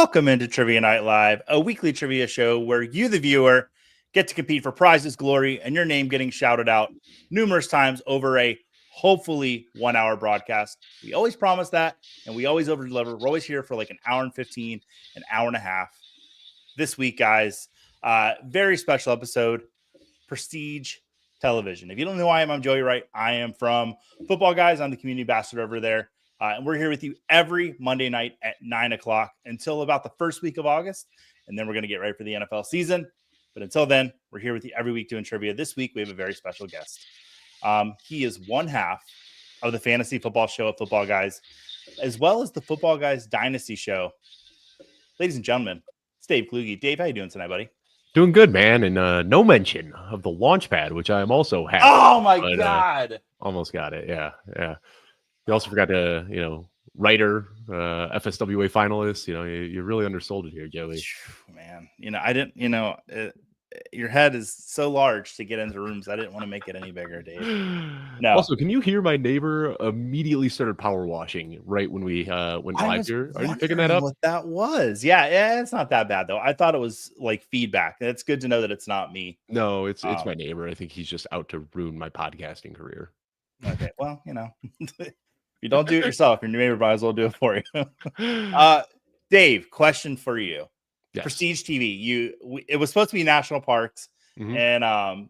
Welcome into Trivia Night Live, a weekly trivia show where you, the viewer, get to compete for prizes, glory, and your name getting shouted out numerous times over a hopefully 1 hour broadcast. We always promise that, and we always over deliver. We're always here for like an hour and 15, an hour and a half. This week, guys, very special episode, Prestige Television. If you don't know who I am, I'm Joey Wright. I am from Footballguys. I'm the community ambassador over there. And we're here with you every Monday night at 9 o'clock until about the first week of August. And then we're going to get ready for the NFL season. But until then, we're here with you every week doing trivia. This week, we have a very special guest. He is one half of the fantasy football show at Footballguys, as well as the Footballguys Dynasty show. Ladies and gentlemen, it's Dave Kluge. Dave, how you doing tonight, buddy? Doing good, man. And no mention of the launch pad, which I am also happy. Oh, my God. Almost got it. Yeah. You also forgot to, writer, FSWA finalist. You really undersold it here, Joey. Man, I didn't, your head is so large to get into rooms. I didn't want to make it any bigger, Dave. No. Also, can you hear my neighbor immediately started power washing right when we went live here? Are you picking that up? What that was? Yeah, it's not that bad though. I thought it was like feedback. It's good to know that it's not me. No, it's my neighbor. I think he's just out to ruin my podcasting career. Okay, well, if you don't do it yourself, your neighbor might as well do it for you. Dave, question for you. Yes. Prestige TV. It was supposed to be national parks, and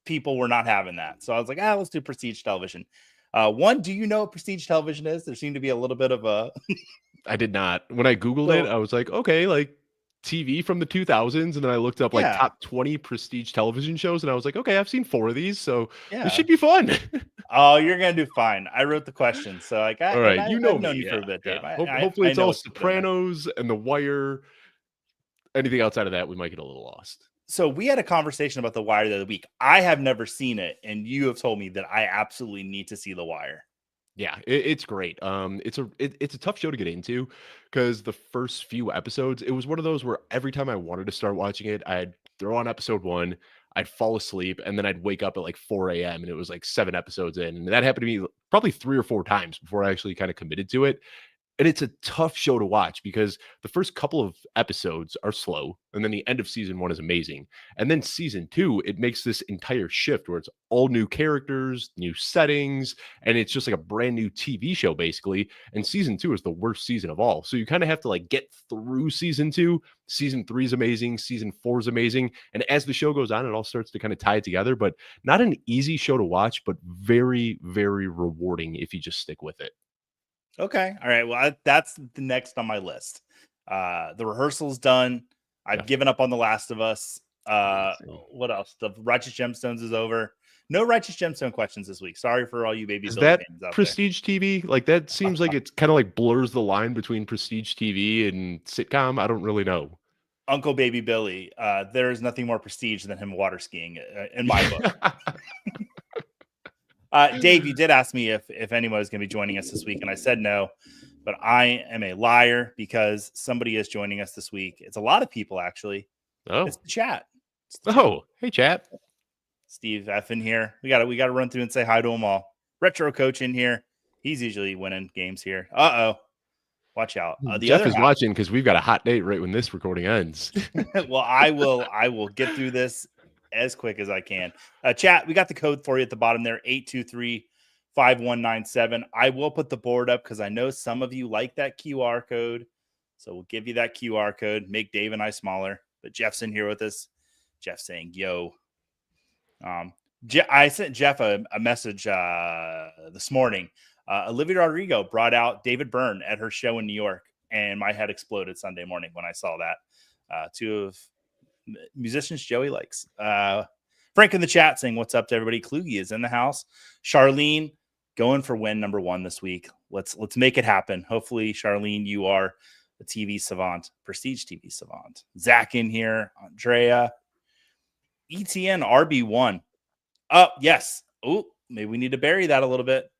people were not having that. So I was like, let's do Prestige Television. One, do you know what Prestige Television is? There seemed to be a little bit of a. I did not. When I Googled it, I was like, okay, like TV from the 2000s, and then I looked up top 20 prestige television shows, and I was like, okay, I've seen 4 of these, so this should be fun. Oh, you're gonna do fine. I wrote the question, so all right, I've known you for a bit, Dave. Hopefully, it's all Sopranos and The Wire. Anything outside of that, we might get a little lost. So we had a conversation about The Wire the other week. I have never seen it, and you have told me that I absolutely need to see The Wire. Yeah, it's great. It's a tough show to get into because the first few episodes, it was one of those where every time I wanted to start watching it, I'd throw on episode 1, I'd fall asleep, and then I'd wake up at like 4 a.m. and it was like 7 episodes in. And that happened to me probably 3 or 4 times before I actually kind of committed to it. And it's a tough show to watch because the first couple of episodes are slow, and then the end of season 1 is amazing. And then season 2, it makes this entire shift where it's all new characters, new settings, and it's just like a brand new TV show, basically. And season 2 is the worst season of all. So you kind of have to like get through season 2. Season 3 is amazing. Season 4 is amazing. And as the show goes on, it all starts to kind of tie together, but not an easy show to watch, but very, very rewarding if you just stick with it. Okay. All right. Well, that's the next on my list. The rehearsal's done. I've given up on The Last of Us. What else? The Righteous Gemstones is over. No Righteous Gemstone questions this week. Sorry for all you baby Is Bill that fans out Prestige there. TV? Like that seems like it's kind of like blurs the line between Prestige TV and sitcom. I don't really know. Uncle Baby Billy. There is nothing more prestige than him water skiing in my book. Dave, you did ask me if anyone was going to be joining us this week, and I said no, but I am a liar because somebody is joining us this week. It's a lot of people, actually. Oh, it's the chat. Hey, chat. Steve F in here. We got to run through and say hi to them all. Retro Coach in here. He's usually winning games here. Watch out. Jeff is watching because we've got a hot date right when this recording ends. Well, I will get through this as quick as I can. Chat, we got the code for you at the bottom there, 823-5197. I will put the board up because I know some of you like that QR code. So we'll give you that QR code, make Dave and I smaller. But Jeff's in here with us. Jeff's saying, yo. I sent Jeff a message this morning. Olivia Rodrigo brought out David Byrne at her show in New York, and my head exploded Sunday morning when I saw that. 2 of musicians Joey likes. Frank in the chat saying what's up to everybody. Kluge is in the house. Charlene going for win number 1 this week. Let's make it happen. Hopefully, Charlene, you are a TV savant, prestige TV savant. Zach in here. Andrea. ETN RB1. Oh, yes. Oh, maybe we need to bury that a little bit.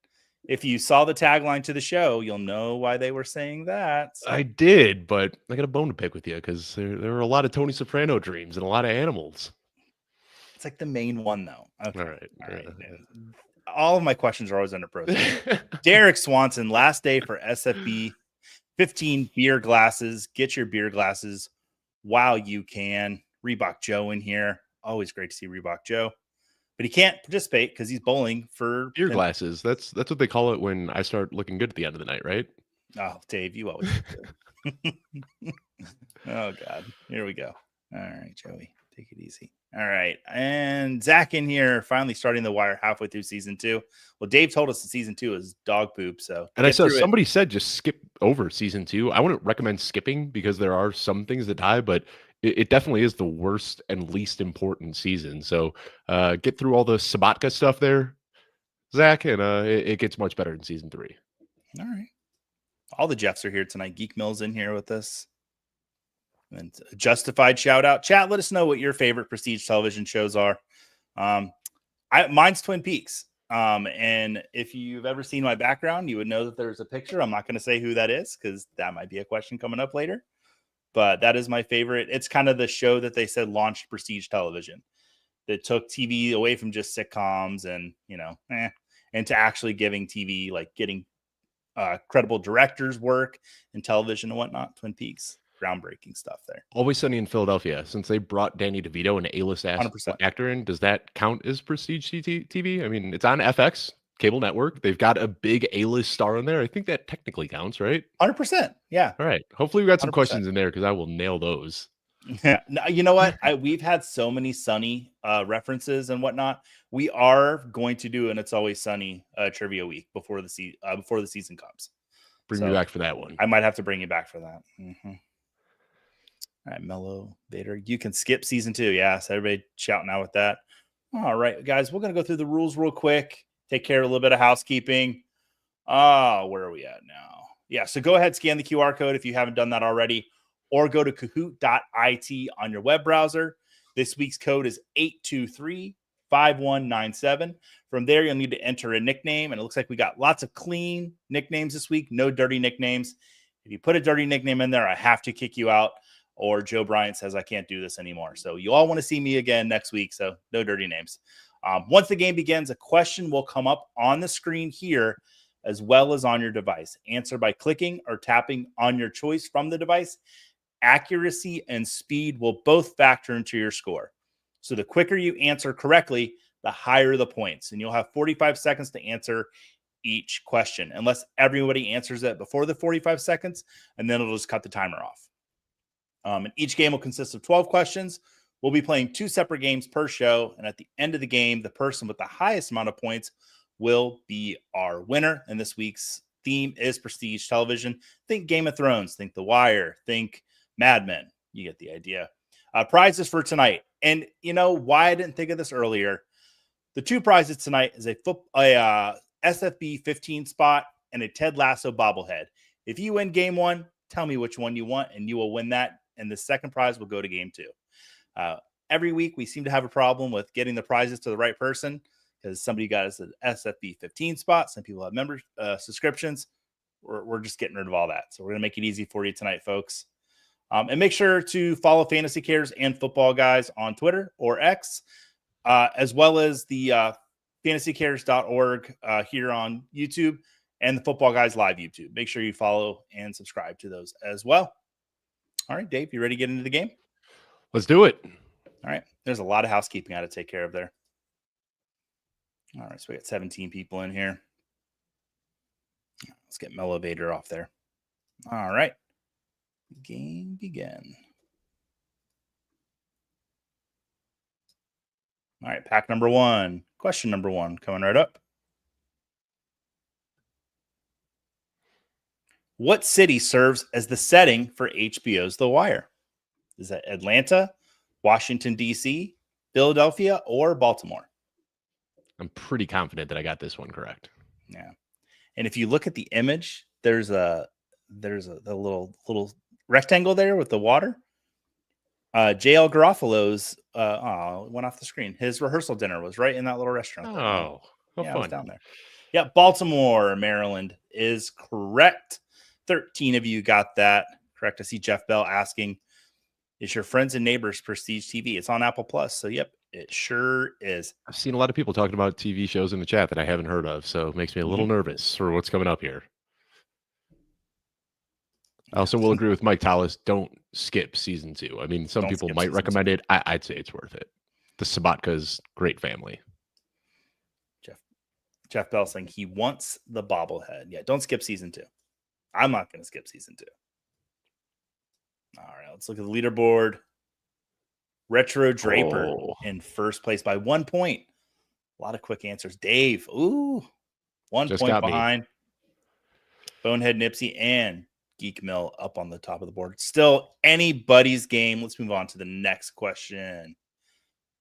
If you saw the tagline to the show, you'll know why they were saying that. So. I did, but I got a bone to pick with you because there were a lot of Tony Soprano dreams and a lot of animals. It's like the main one, though. Okay. All right. All of my questions are always under protest. Derek Swanson, last day for SFB 15 beer glasses. Get your beer glasses while you can. Reebok Joe in here. Always great to see Reebok Joe. But he can't participate because he's bowling for Beer glasses. That's what they call it when I start looking good at the end of the night, right? Oh, Dave, you always do. Oh, God. Here we go. All right, Joey. Take it easy. All right. And Zach in here, finally starting the wire halfway through season 2. Well, Dave told us that season 2 is dog poop. So, and I saw somebody said just skip over season 2. I wouldn't recommend skipping because there are some things that die, but it definitely is the worst and least important season. So get through all the Sabatka stuff there, Zach, and it gets much better in season 3. All right. All the Jeffs are here tonight. Geek Mill's in here with us. And a justified shout out. Chat, let us know what your favorite prestige television shows are. Mine's Twin Peaks. And if you've ever seen my background, you would know that there's a picture. I'm not going to say who that is because that might be a question coming up later. But that is my favorite. It's kind of the show that they said launched prestige television, that took TV away from just sitcoms and, and to actually giving TV, like getting credible directors work in television and whatnot. Twin Peaks. Groundbreaking stuff there. Always Sunny in Philadelphia. Since they brought Danny DeVito, an A-list actor in, does that count as prestige TV? I mean, it's on FX cable network. They've got a big A-list star in there. I think that technically counts, right? 100%. Yeah. All right. Hopefully we got some 100%. questions in there because I will nail those. Yeah. You know what? We've had so many Sunny references and whatnot. We are going to do an It's Always Sunny trivia week before the season comes. Bring me back for that one. I might have to bring you back for that. Mm-hmm. All right, Mellow Vader. You can skip season 2. Yeah, so everybody shouting out with that. All right, guys, we're going to go through the rules real quick. Take care of a little bit of housekeeping. Where are we at now? Yeah, so go ahead, scan the QR code if you haven't done that already, or go to Kahoot.it on your web browser. This week's code is 823-5197. From there, you'll need to enter a nickname, and it looks like we got lots of clean nicknames this week, no dirty nicknames. If you put a dirty nickname in there, I have to kick you out. Or Joe Bryant says, I can't do this anymore. So you all want to see me again next week. So no dirty names. Once the game begins, a question will come up on the screen here as well as on your device. Answer by clicking or tapping on your choice from the device. Accuracy and speed will both factor into your score. So the quicker you answer correctly, the higher the points. And you'll have 45 seconds to answer each question, unless everybody answers it before the 45 seconds, and then it'll just cut the timer off. And each game will consist of 12 questions. We'll be playing 2 separate games per show. And at the end of the game, the person with the highest amount of points will be our winner. And this week's theme is prestige television. Think Game of Thrones, think The Wire, think Mad Men. You get the idea. Prizes for tonight. And you know why I didn't think of this earlier? The 2 prizes tonight is a SFB 15 spot and a Ted Lasso bobblehead. If you win game 1, tell me which one you want, and you will win that. And the second prize will go to game 2. Every week, we seem to have a problem with getting the prizes to the right person because somebody got us an SFB 15 spot. Some people have member subscriptions. We're just getting rid of all that. So we're going to make it easy for you tonight, folks. And make sure to follow Fantasy Cares and Football Guys on Twitter or X, as well as the fantasycares.org here on YouTube and the Football Guys live YouTube. Make sure you follow and subscribe to those as well. All right, Dave, you ready to get into the game? Let's do it. All right. There's a lot of housekeeping I got to take care of there. All right, so we got 17 people in here. Let's get Mellow Vader off there. All right. Game begin. All right, pack number 1. Question number 1 coming right up. What city serves as the setting for HBO's The Wire? Is that Atlanta, Washington, D.C., Philadelphia, or Baltimore? I'm pretty confident that I got this one correct. Yeah. And if you look at the image, there's a little rectangle there with the water. J.L. Garofalo's went off the screen. His rehearsal dinner was right in that little restaurant. Oh, yeah, fun. I was down there. Yeah, Baltimore, Maryland is correct. 13 of you got that correct. I see Jeff Bell asking, is your Friends and Neighbors Prestige TV? It's on Apple Plus. So, yep, it sure is. I've seen a lot of people talking about TV shows in the chat that I haven't heard of. So it makes me a little nervous for what's coming up here. I also will agree with Mike Tallis. Don't skip season 2. I mean, some Don't people skip might season recommend it. I'd say it's worth it. The Sabatka's great family. Jeff Bell saying he wants the bobblehead. Yeah, don't skip season 2. I'm not going to skip season 2. All right, let's look at the leaderboard. Retro Draper in first place by 1 point. A lot of quick answers. Dave, 1 Just point got me. behind. Bonehead Nipsey and Geek Mill up on the top of the board. Still anybody's game. Let's move on to the next question.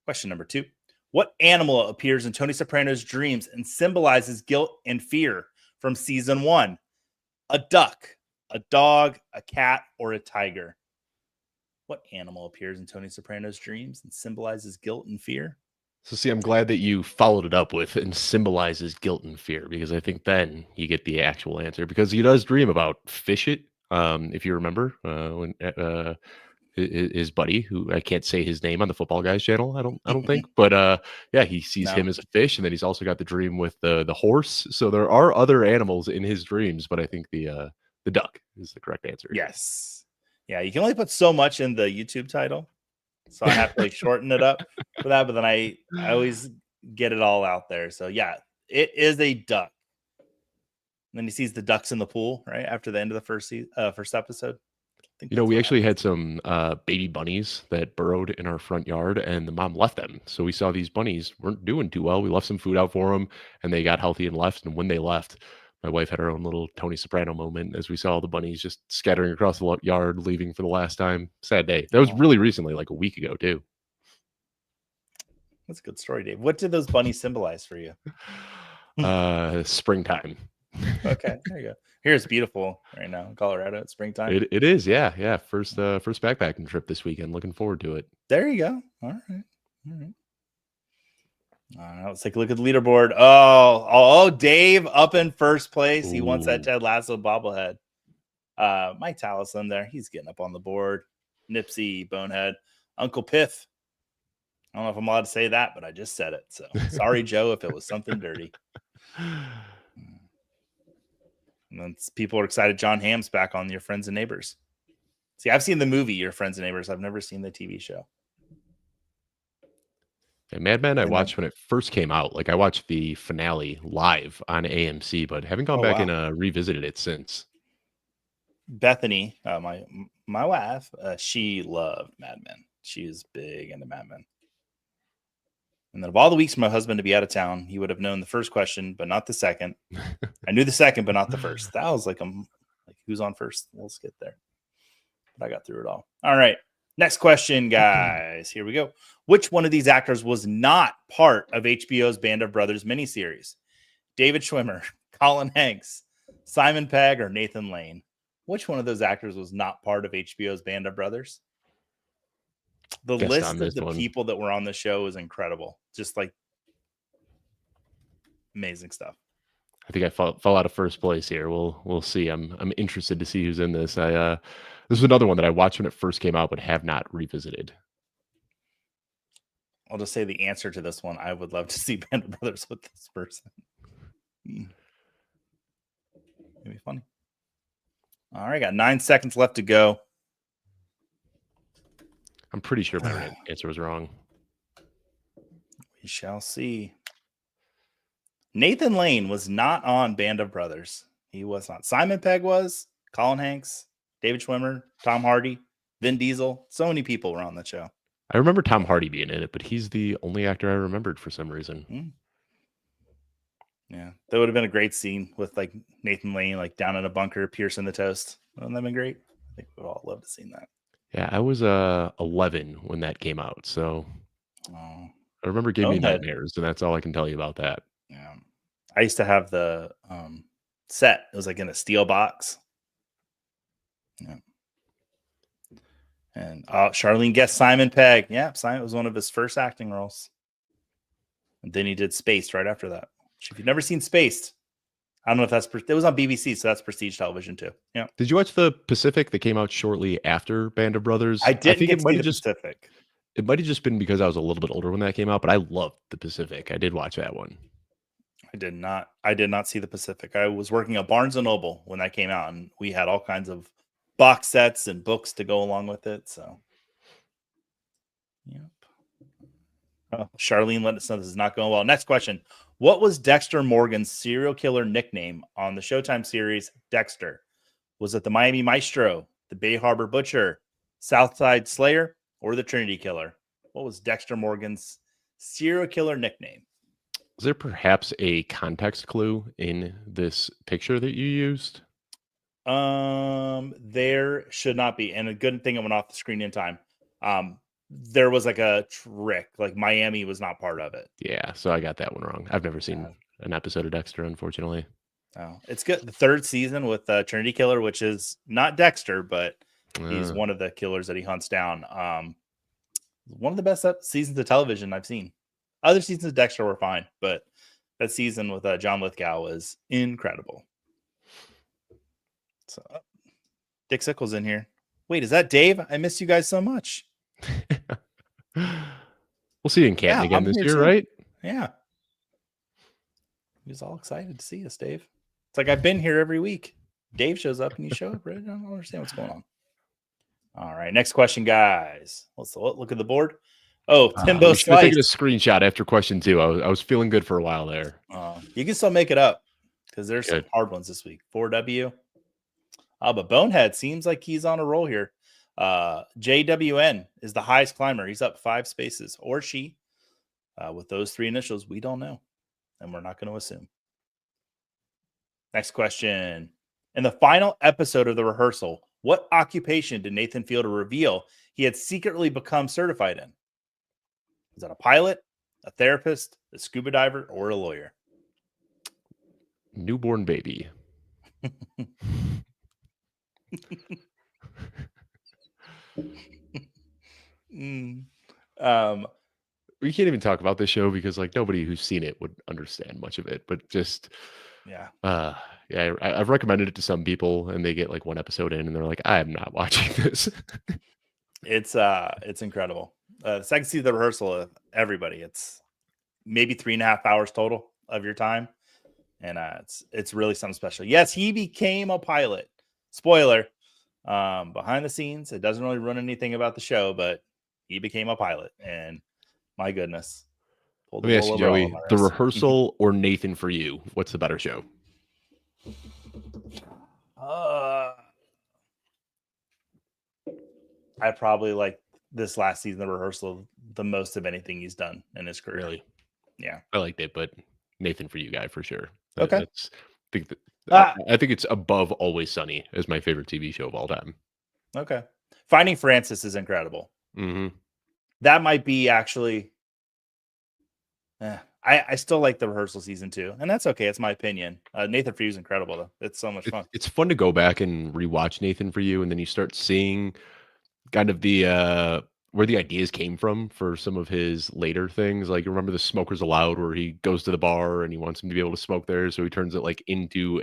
Question number 2. What animal appears in Tony Soprano's dreams and symbolizes guilt and fear from season 1? A duck, a dog, a cat, or a tiger? What animal appears in Tony Soprano's dreams and symbolizes guilt and fear? So see, I'm glad that you followed it up with and symbolizes guilt and fear, because I think then you get the actual answer, because he does dream about Fish It. If you remember, when his buddy, who I can't say his name on the Football Guys channel, I don't think, but yeah, he sees him as a fish, and then he's also got the dream with the horse. So there are other animals in his dreams, but I think the duck is the correct answer. Yes. Yeah, you can only put so much in the YouTube title, so I have to like shorten it up for that. But then I always get it all out there. So yeah, it is a duck. And then he sees the ducks in the pool right after the end of the first episode. You know, we actually had some baby bunnies that burrowed in our front yard, and the mom left them. So we saw these bunnies weren't doing too well. We left some food out for them, and they got healthy and left. And when they left, my wife had her own little Tony Soprano moment as we saw the bunnies just scattering across the yard, leaving for the last time. Sad day. That was really recently, like a week ago, too. That's a good story, Dave. What did those bunnies symbolize for you? Springtime. Okay, there you go. Here's beautiful right now in Colorado. It's springtime. It is, yeah. First backpacking trip this weekend. Looking forward to it. There you go. All right. Let's take a look at the leaderboard. Oh, Dave up in first place. He wants that Ted Lasso bobblehead. Mike Tallison there. He's getting up on the board. Nipsey, Bonehead, Uncle Piff. I don't know if I'm allowed to say that, but I just said it. So sorry, Joe, if it was something dirty. And then people are excited. John Hamm's back on Your Friends and Neighbors. See, I've seen the movie Your Friends and Neighbors. I've never seen the TV show. And Mad Men, I watched when it first came out. Like I watched the finale live on AMC, but haven't gone back and revisited it since. Bethany, my wife, she loved Mad Men. She is big into Mad Men. And then of all the weeks for my husband to be out of town, he would have known the first question, but not the second. I knew the second, but not the first. That was like who's on first? Let's get there. But I got through it all. All right. Next question, guys. Here we go. Which one of these actors was not part of HBO's Band of Brothers miniseries? David Schwimmer, Colin Hanks, Simon Pegg, or Nathan Lane? Which one of those actors was not part of HBO's Band of Brothers? The list of the people that were on the show is incredible. Just like amazing stuff. I think I fell out of first place here. We'll see. I'm interested to see who's in this. This is another one that I watched when it first came out, but have not revisited. I'll just say the answer to this one. I would love to see Band of Brothers with this person. It'd be funny. All right, got 9 seconds left to go. I'm pretty sure my answer was wrong. We shall see. Nathan Lane was not on Band of Brothers. He was not. Simon Pegg was. Colin Hanks, David Schwimmer, Tom Hardy, Vin Diesel. So many people were on that show. I remember Tom Hardy being in it, but he's the only actor I remembered for some reason. Yeah, that would have been a great scene with like Nathan Lane, like down in a bunker, piercing the toast. Wouldn't that have been great? I think we'd all love to see that. Yeah, I was 11 when that came out, so I remember giving me nightmares, and that's all I can tell you about that. Yeah, I used to have the set. It was like in a steel box. Yeah, and Charlene guessed Simon Pegg. Yeah, Simon was one of his first acting roles, and then he did Spaced right after that. If you've never seen Spaced, I don't know if it was on BBC, so that's prestige television too. Yeah. Did you watch the Pacific that came out shortly after Band of Brothers? I didn't get to see the Pacific. It might have just been because I was a little bit older when that came out, but I loved the Pacific. I did watch that one. I did not see the Pacific. I was working at Barnes & Noble when that came out, and we had all kinds of box sets and books to go along with it. So, yep. Oh, Charlene let us know this is not going well. Next question. What was Dexter Morgan's serial killer nickname on the Showtime series Dexter? Was it the Miami Maestro, the Bay Harbor Butcher, Southside Slayer, or the Trinity Killer? What was Dexter Morgan's serial killer nickname? Is there perhaps a context clue in this picture that you used? There should not be. And a good thing I went off the screen in time. There was like a trick, like Miami was not part of it. Yeah, so I got that one wrong. I've never seen an episode of Dexter, unfortunately. Oh, it's good. The third season with Trinity Killer, which is not Dexter, but he's one of the killers that he hunts down. One of the best seasons of television I've seen. Other seasons of Dexter were fine, but that season with John Lithgow was incredible. So, Dick Sickles in here. Wait, is that Dave? I miss you guys so much. We'll see you in Canton again this year, right? Yeah. He was all excited to see us, Dave. It's like I've been here every week. Dave shows up and you show up, right? I don't understand what's going on. All right, next question, guys. Let's look at the board. Oh, Timbo Slice. Taking a screenshot after question 2. I was feeling good for a while there. You can still make it up because there's some hard ones this week. 4W. But Bonehead seems like he's on a roll here. JWN is the highest climber. He's up 5 spaces, or she. With those 3 initials, we don't know, and we're not going to assume. Next question. In the final episode of the rehearsal, what occupation did Nathan Fielder reveal he had secretly become certified in? Is that a pilot, a therapist, a scuba diver, or a lawyer? Newborn baby. We can't even talk about this show because like nobody who's seen it would understand much of it, but just I've recommended it to some people and they get like 1 episode in and they're like, I am not watching this. It's incredible. The second season of the rehearsal of everybody, it's maybe 3.5 hours total of your time, and it's really something special. Yes, he became a pilot. Spoiler, behind the scenes, it doesn't really ruin anything about the show, but he became a pilot, and my goodness. Let me ask you, Joey, the rehearsal or Nathan for You? What's the better show? I probably like this last season of the rehearsal the most of anything he's done in his career. Really? Yeah. I liked it, but Nathan for You guy for sure. Okay. I think it's above Always Sunny as my favorite TV show of all time. Okay. Finding Francis is incredible. Mm-hmm. That might be actually... I still like the rehearsal season 2, and that's okay. It's my opinion. Nathan for You is incredible, though. It's so much fun. It's fun to go back and rewatch Nathan for You, and then you start seeing kind of the where the ideas came from for some of his later things. Like, remember the Smokers Allowed, where he goes to the bar and he wants him to be able to smoke there, so he turns it like into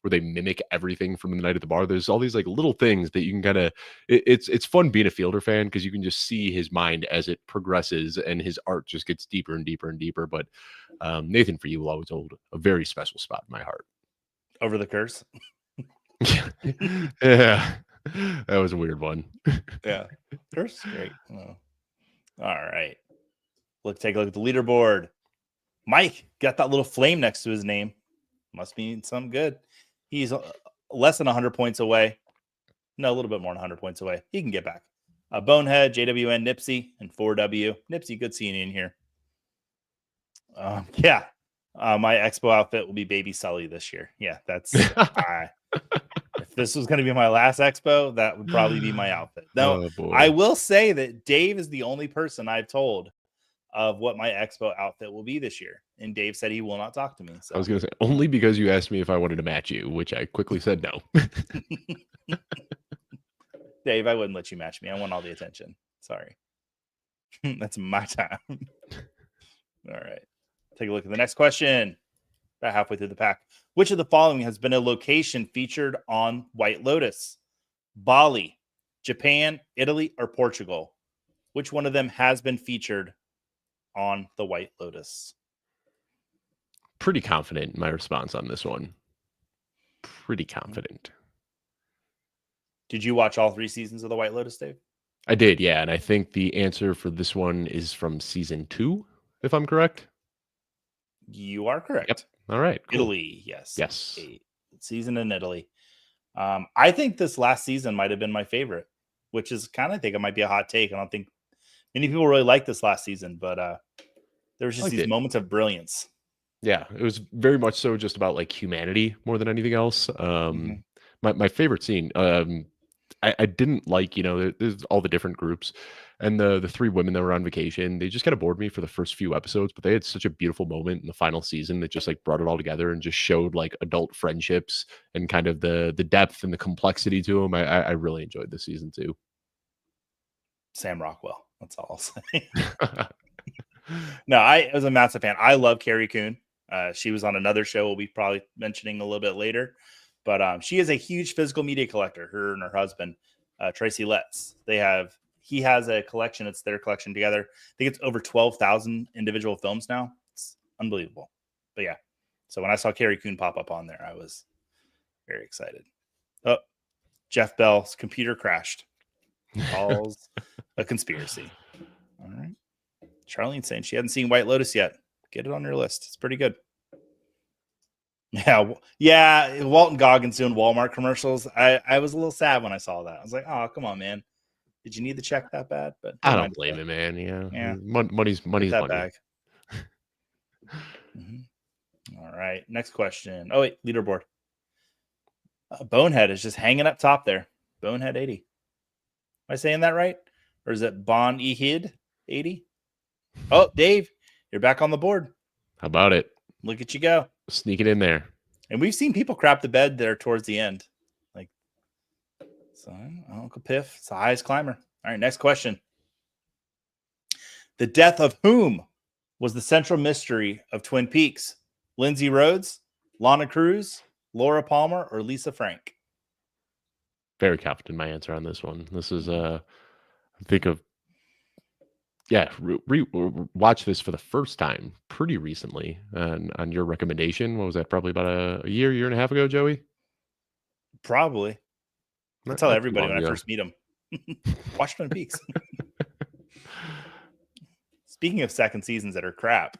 where they mimic everything from the night at the bar. There's all these like little things that you can kind of it's fun being a Fielder fan because you can just see his mind as it progresses and his art just gets deeper and deeper and deeper. But Nathan for You will always hold a very special spot in my heart. Over the Curse. Yeah. That was a weird one. Yeah. Curse is great. Oh. All right. Take a look at the leaderboard. Mike got that little flame next to his name. Must mean something good. He's less than 100 points away. No, a little bit more than 100 points away. He can get back. Bonehead, JWN, Nipsey, and 4W. Nipsey, good seeing you in here. Yeah. My Expo outfit will be Baby Sully this year. Yeah, that's... If this was going to be my last Expo, that would probably be my outfit. No, I will say that Dave is the only person I've told of what my Expo outfit will be this year. And Dave said he will not talk to me. So. I was going to say, only because you asked me if I wanted to match you, which I quickly said no. Dave, I wouldn't let you match me. I want all the attention. Sorry. That's my time. All right. Take a look at the next question. About halfway through the pack. Which of the following has been a location featured on White Lotus? Bali, Japan, Italy, or Portugal? Which one of them has been featured on the White Lotus? Pretty confident in my response on this one. Pretty confident. Did you watch all 3 seasons of The White Lotus, Dave? I did, yeah. And I think the answer for this one is from season 2, if I'm correct. You are correct. Yep. All right. Cool. Italy, yes. Yes. A season in Italy. I think this last season might have been my favorite, which is kind of, I think it might be a hot take. I don't think many people really like this last season, but there was just these moments of brilliance. Yeah, it was very much so just about like humanity more than anything else. My favorite scene, I didn't like, there's all the different groups and the 3 women that were on vacation. They just kind of bored me for the first few episodes, but they had such a beautiful moment in the final season that just like brought it all together and just showed like adult friendships and kind of the depth and the complexity to them. I really enjoyed this season too. Sam Rockwell. That's all I'll say. No, I was a massive fan. I love Carrie Coon. She was on another show we'll be probably mentioning a little bit later, but she is a huge physical media collector. Her and her husband, Tracy Letts. He has a collection. It's their collection together. I think it's over 12,000 individual films now. It's unbelievable. But yeah, so when I saw Carrie Coon pop up on there, I was very excited. Oh, Jeff Bell's computer crashed. Calls a conspiracy. All right. Charlene saying she hadn't seen White Lotus yet. Get it on your list. It's pretty good. Yeah. Walton Goggins doing Walmart commercials. I was a little sad when I saw that. I was like, oh, come on, man. Did you need the check that bad? But I don't blame him, man. Yeah. Money's money. Bag. All right. Next question. Oh, wait. Leaderboard. Bonehead is just hanging up top there. Bonehead 80. Am I saying that right? Or is it Bon Ehid 80? Oh, Dave, you're back on the board. How about it? Look at you go. Sneak it in there. And we've seen people crap the bed there towards the end. Like, so Uncle Piff, it's the highest climber. All right, next question. The death of whom was the central mystery of Twin Peaks? Lindsay Rhodes, Lana Cruz, Laura Palmer, or Lisa Frank? Very confident in my answer on this one. This is, I think of, watch this for the first time pretty recently on your recommendation. What was that? Probably about a year and a half ago, Joey? Probably. I tell everybody when I first meet them, watch Twin Peaks. Speaking of second seasons that are crap,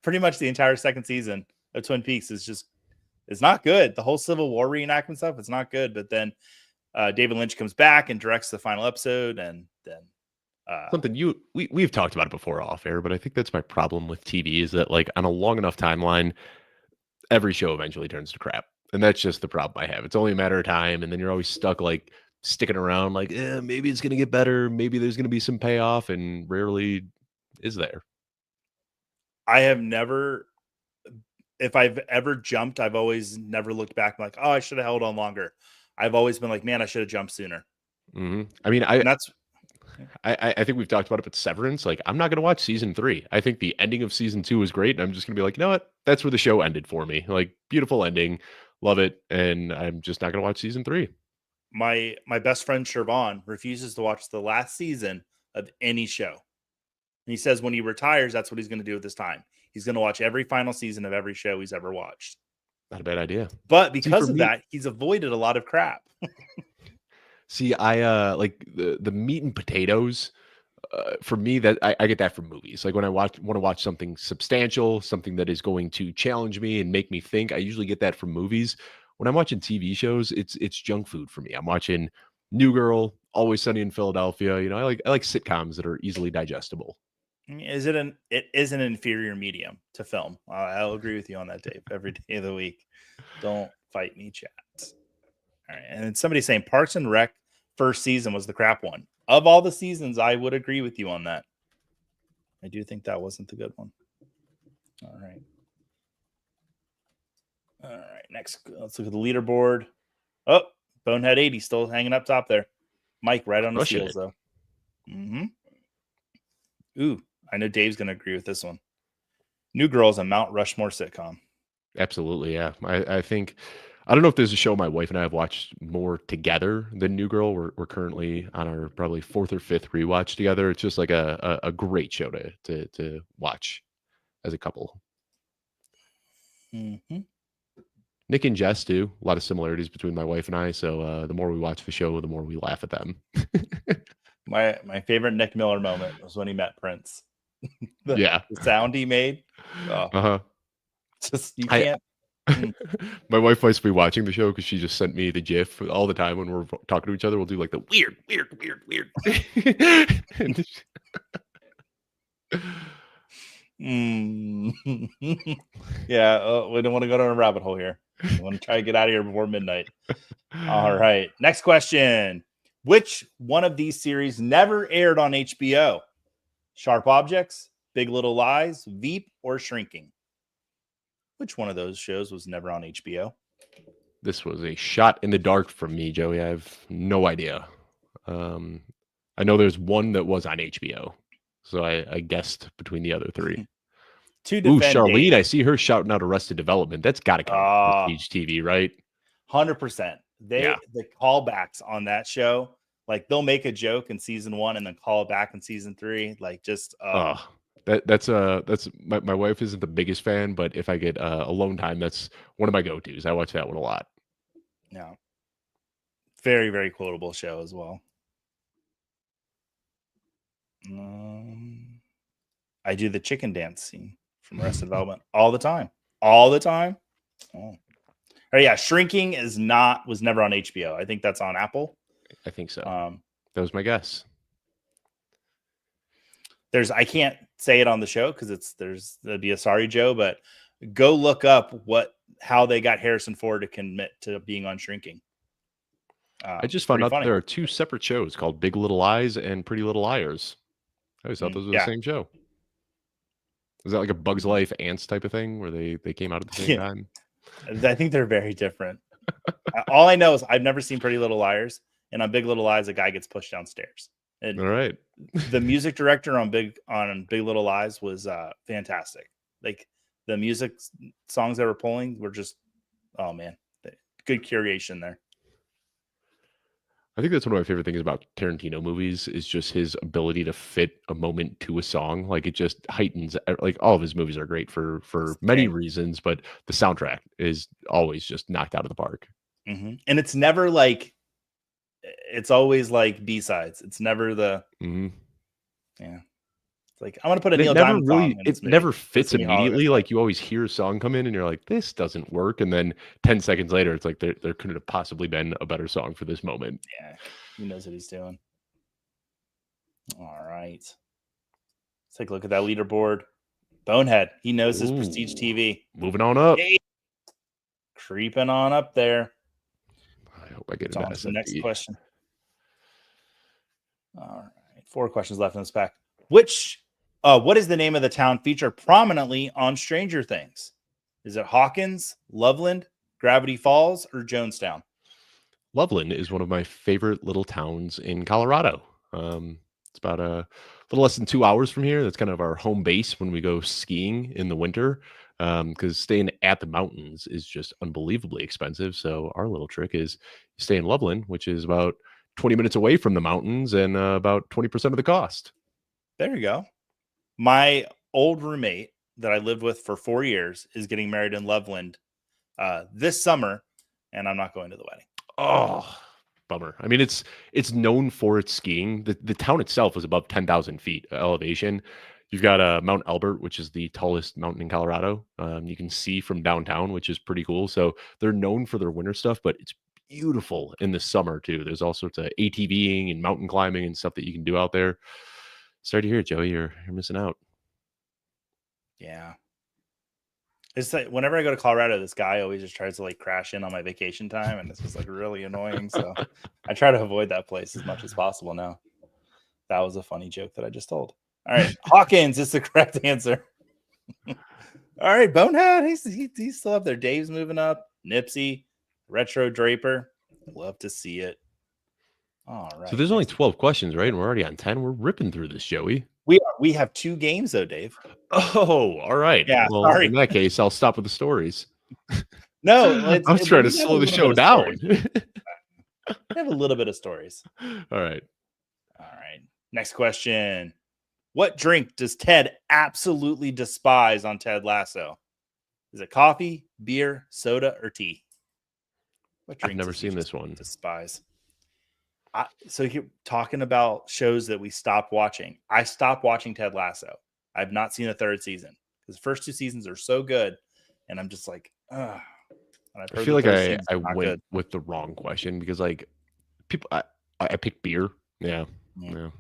pretty much the entire second season of Twin Peaks it's not good. The whole Civil War reenactment stuff, it's not good. But then David Lynch comes back and directs the final episode, and then something we've talked about it before off air, but I think that's my problem with TV is that like on a long enough timeline, every show eventually turns to crap. And that's just the problem I have. It's only a matter of time. And then you're always stuck like sticking around like, maybe it's going to get better. Maybe there's going to be some payoff, and rarely is there. I have never, if I've ever jumped, I've always never looked back like, oh, I should have held on longer. I've always been like, man, I should have jumped sooner. Mm-hmm. I mean, I think we've talked about it, but Severance, like I'm not going to watch season 3. I think the ending of season 2 is great. And I'm just going to be like, you know what? That's where the show ended for me. Like beautiful ending. Love it. And I'm just not going to watch season 3. My best friend Shervon refuses to watch the last season of any show. And he says when he retires, that's what he's going to do with his time. He's going to watch every final season of every show he's ever watched. Not a bad idea. But because of that, he's avoided a lot of crap. See, I like the meat and potatoes. For me, that I get that from movies. Like when I want to watch something substantial, something that is going to challenge me and make me think, I usually get that from movies. When I'm watching TV shows, it's junk food for me. I'm watching New Girl, Always Sunny in Philadelphia. You know, I like sitcoms that are easily digestible. It is an inferior medium to film. I'll agree with you on that, Dave. Every day of the week. Don't fight me, chat. All right. And then somebody saying Parks and Rec first season was the crap one. Of all the seasons, I would agree with you on that. I do think that wasn't the good one. All right. Next, let's look at the leaderboard. Oh, Bonehead 80 still hanging up top there. Mike right on his heels, though. Mm-hmm. Ooh, I know Dave's going to agree with this one. New Girl is a Mount Rushmore sitcom. Absolutely, yeah. I think, I don't know if there's a show my wife and I have watched more together than New Girl. We're currently on our probably 4th or 5th rewatch together. It's just like a great show to watch as a couple. Mm-hmm. Nick and Jess do. A lot of similarities between my wife and I. So the more we watch the show, the more we laugh at them. My favorite Nick Miller moment was when he met Prince. Yeah. The sound he made. Uh-huh. Just you can't. My wife likes to be watching the show because she just sent me the GIF all the time when we're talking to each other. We'll do like the weird. Yeah, we don't want to go down a rabbit hole here. We want to try to get out of here before midnight. All right. Next question. Which one of these series never aired on HBO? Sharp Objects, Big Little Lies, Veep, or Shrinking? Which one of those shows was never on HBO? This was a shot in the dark from me, Joey. I have no idea. I know there's one that was on HBO, so I guessed between the other three. Ooh, Charlene, I see her shouting out Arrested Development. That's got to come from Prestige TV, right? 100%. The callbacks on that show, like they'll make a joke in season 1 and then call it back in season 3. Like just that's my wife isn't the biggest fan, but if I get alone time, that's one of my go-tos. I watch that one a lot. Yeah. Very, very quotable show as well. I do the chicken dance scene from Arrested Development all the time. All the time. Oh. Yeah, Shrinking was never on HBO. I think that's on Apple. I think so. That was my guess. I can't say it on the show because that'd be a sorry Joe, but go look up how they got Harrison Ford to commit to being on Shrinking. I just found out there are 2 separate shows called Big Little Lies and Pretty Little Liars. I always thought those were the same show. Is that like a Bug's Life Ants type of thing where they came out at the same time? I think they're very different. All I know is I've never seen Pretty Little Liars, and on Big Little Lies, a guy gets pushed downstairs. And all right. The music director on Big Little Lies was fantastic. Like the music songs they were pulling were just, oh man, good curation there. I think that's one of my favorite things about Tarantino movies is just his ability to fit a moment to a song. Like it just heightens. Like all of his movies are great for many reasons, but the soundtrack is always just knocked out of the park. Mm-hmm. And it's never like, it's always like B-sides. It's never the yeah. It's like I'm gonna put a Neil Diamond song. It never fits immediately. Like you always hear a song come in and you're like, this doesn't work, and then 10 seconds later, it's like there couldn't have possibly been a better song for this moment. Yeah, he knows what he's doing. All right, let's take a look at that leaderboard. Bonehead, he knows his Prestige TV. Moving on up, creeping on up there. I hope I get on to the next question. All right, 4 questions left in this pack. What is the name of the town featured prominently on Stranger Things? Is it Hawkins, Loveland, Gravity Falls, or Jonestown? Loveland is one of my favorite little towns in Colorado. It's about a little less than 2 hours from here. That's kind of our home base when we go skiing in the winter, because staying at the mountains is just unbelievably expensive. So our little trick is stay in Loveland, which is about 20 minutes away from the mountains and about 20% of the cost. There you go. My old roommate that I lived with for 4 years is getting married in Loveland this summer, and I'm not going to the wedding. Oh, bummer. I mean, it's known for its skiing. The town itself is above 10,000 feet elevation. You've got Mount Albert, which is the tallest mountain in Colorado. You can see from downtown, which is pretty cool. So they're known for their winter stuff, but it's beautiful in the summer too. There's all sorts of ATVing and mountain climbing and stuff that you can do out there. Sorry to hear it, Joey. You're missing out. Yeah. It's like whenever I go to Colorado, this guy always just tries to like crash in on my vacation time, and it's just like really annoying. So I try to avoid that place as much as possible now. That was a funny joke that I just told. All right. Hawkins is the correct answer. All right. Bonehead. He's still up there. Dave's moving up. Nipsey, Retro Draper. Love to see it. All right. So there's only 12 questions, right? And we're already on 10. We're ripping through this, Joey. We have 2 games though, Dave. Oh, all right. Yeah, well, sorry. In that case, I'll stop with the stories. No, I'm trying to slow the show down. We have a little bit of stories. All right. Next question. What drink does Ted absolutely despise on Ted Lasso? Is it coffee, beer, soda, or tea? What I've drinks never does he seen just this one. despise? So you're talking about shows that we stopped watching. I stopped watching Ted Lasso. I've not seen the third season because the first 2 seasons are so good, and I'm just like, ugh. And I've I heard feel the like third I season's I not went good. with the wrong question because like people I picked beer. Yeah. Mm. Yeah.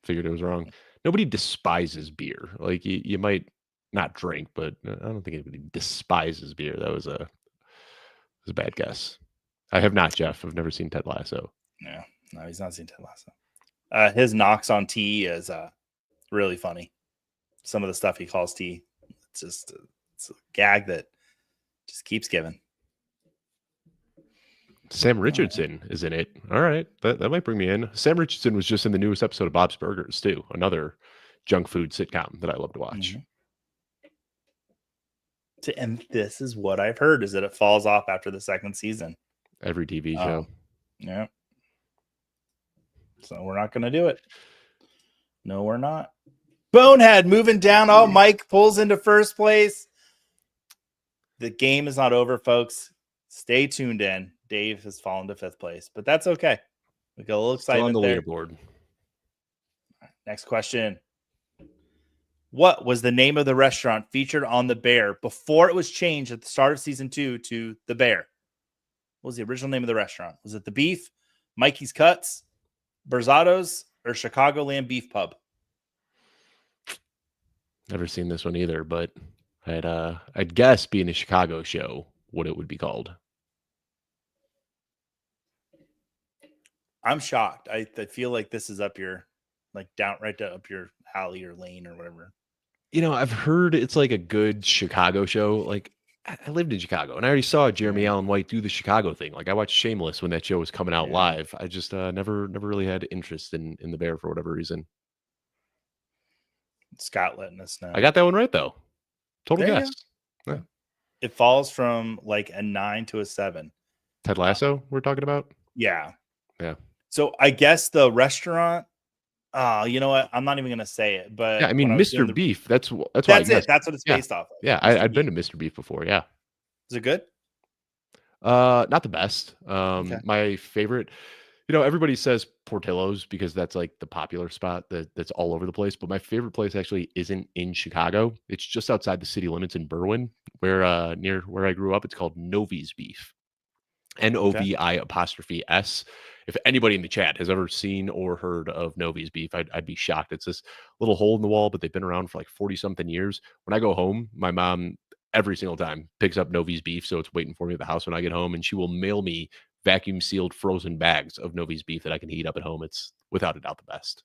Figured it was wrong. Nobody despises beer. Like you might not drink, but I don't think anybody despises beer. That was a bad guess. I have not, Jeff. I've never seen Ted Lasso. No, he's not seen Ted Lasso. His knocks on tea is really funny. Some of the stuff he calls tea, it's a gag that just keeps giving. Sam Richardson is in it. All right, that might bring me in. Sam Richardson was just in the newest episode of Bob's Burgers too, another junk food sitcom that I love to watch. And this is what I've heard is that it falls off after the second season. Every TV show. Yeah. So we're not going to do it. No, we're not. Bonehead moving down. Oh, Mike pulls into first place. The game is not over, folks. Stay tuned in. Dave has fallen to 5th place, but that's okay. We got a little excitement Still on the there. leaderboard. Next question. What was the name of the restaurant featured on The Bear before it was changed at the start of season 2 to The Bear? What was the original name of the restaurant? Was it The Beef, Mikey's Cuts, Berzado's, or Chicagoland Beef Pub? Never seen this one either, but I'd guess being a Chicago show what it would be called. I'm shocked. I feel like this is up your up your alley or lane or whatever. You know, I've heard it's like a good Chicago show. Like I lived in Chicago and I already saw Jeremy Allen White do the Chicago thing. Like I watched Shameless when that show was coming out live. I just never really had interest in the Bear for whatever reason. Scott letting us know. I got that one right though. Total guess. Yeah. It falls from like a 9 to a 7. Ted Lasso we're talking about? Yeah. Yeah. So I guess the restaurant, you know what? I'm not even going to say it, but yeah, I mean, Mr. Beef, that's why it. That's what it's based off of. Yeah, I'd been to Mr. Beef before. Yeah. Is it good? Not the best. Okay. My favorite, you know, everybody says Portillo's because that's like the popular spot that's all over the place. But my favorite place actually isn't in Chicago. It's just outside the city limits in Berwyn, where near where I grew up. It's called Novi's Beef. NOVI''S. If anybody in the chat has ever seen or heard of Novi's Beef, I'd be shocked. It's this little hole in the wall, but they've been around for like 40 something years. When I go home, my mom every single time picks up Novi's Beef, so it's waiting for me at the house when I get home, and she will mail me vacuum sealed frozen bags of Novi's Beef that I can heat up at home. It's without a doubt the best.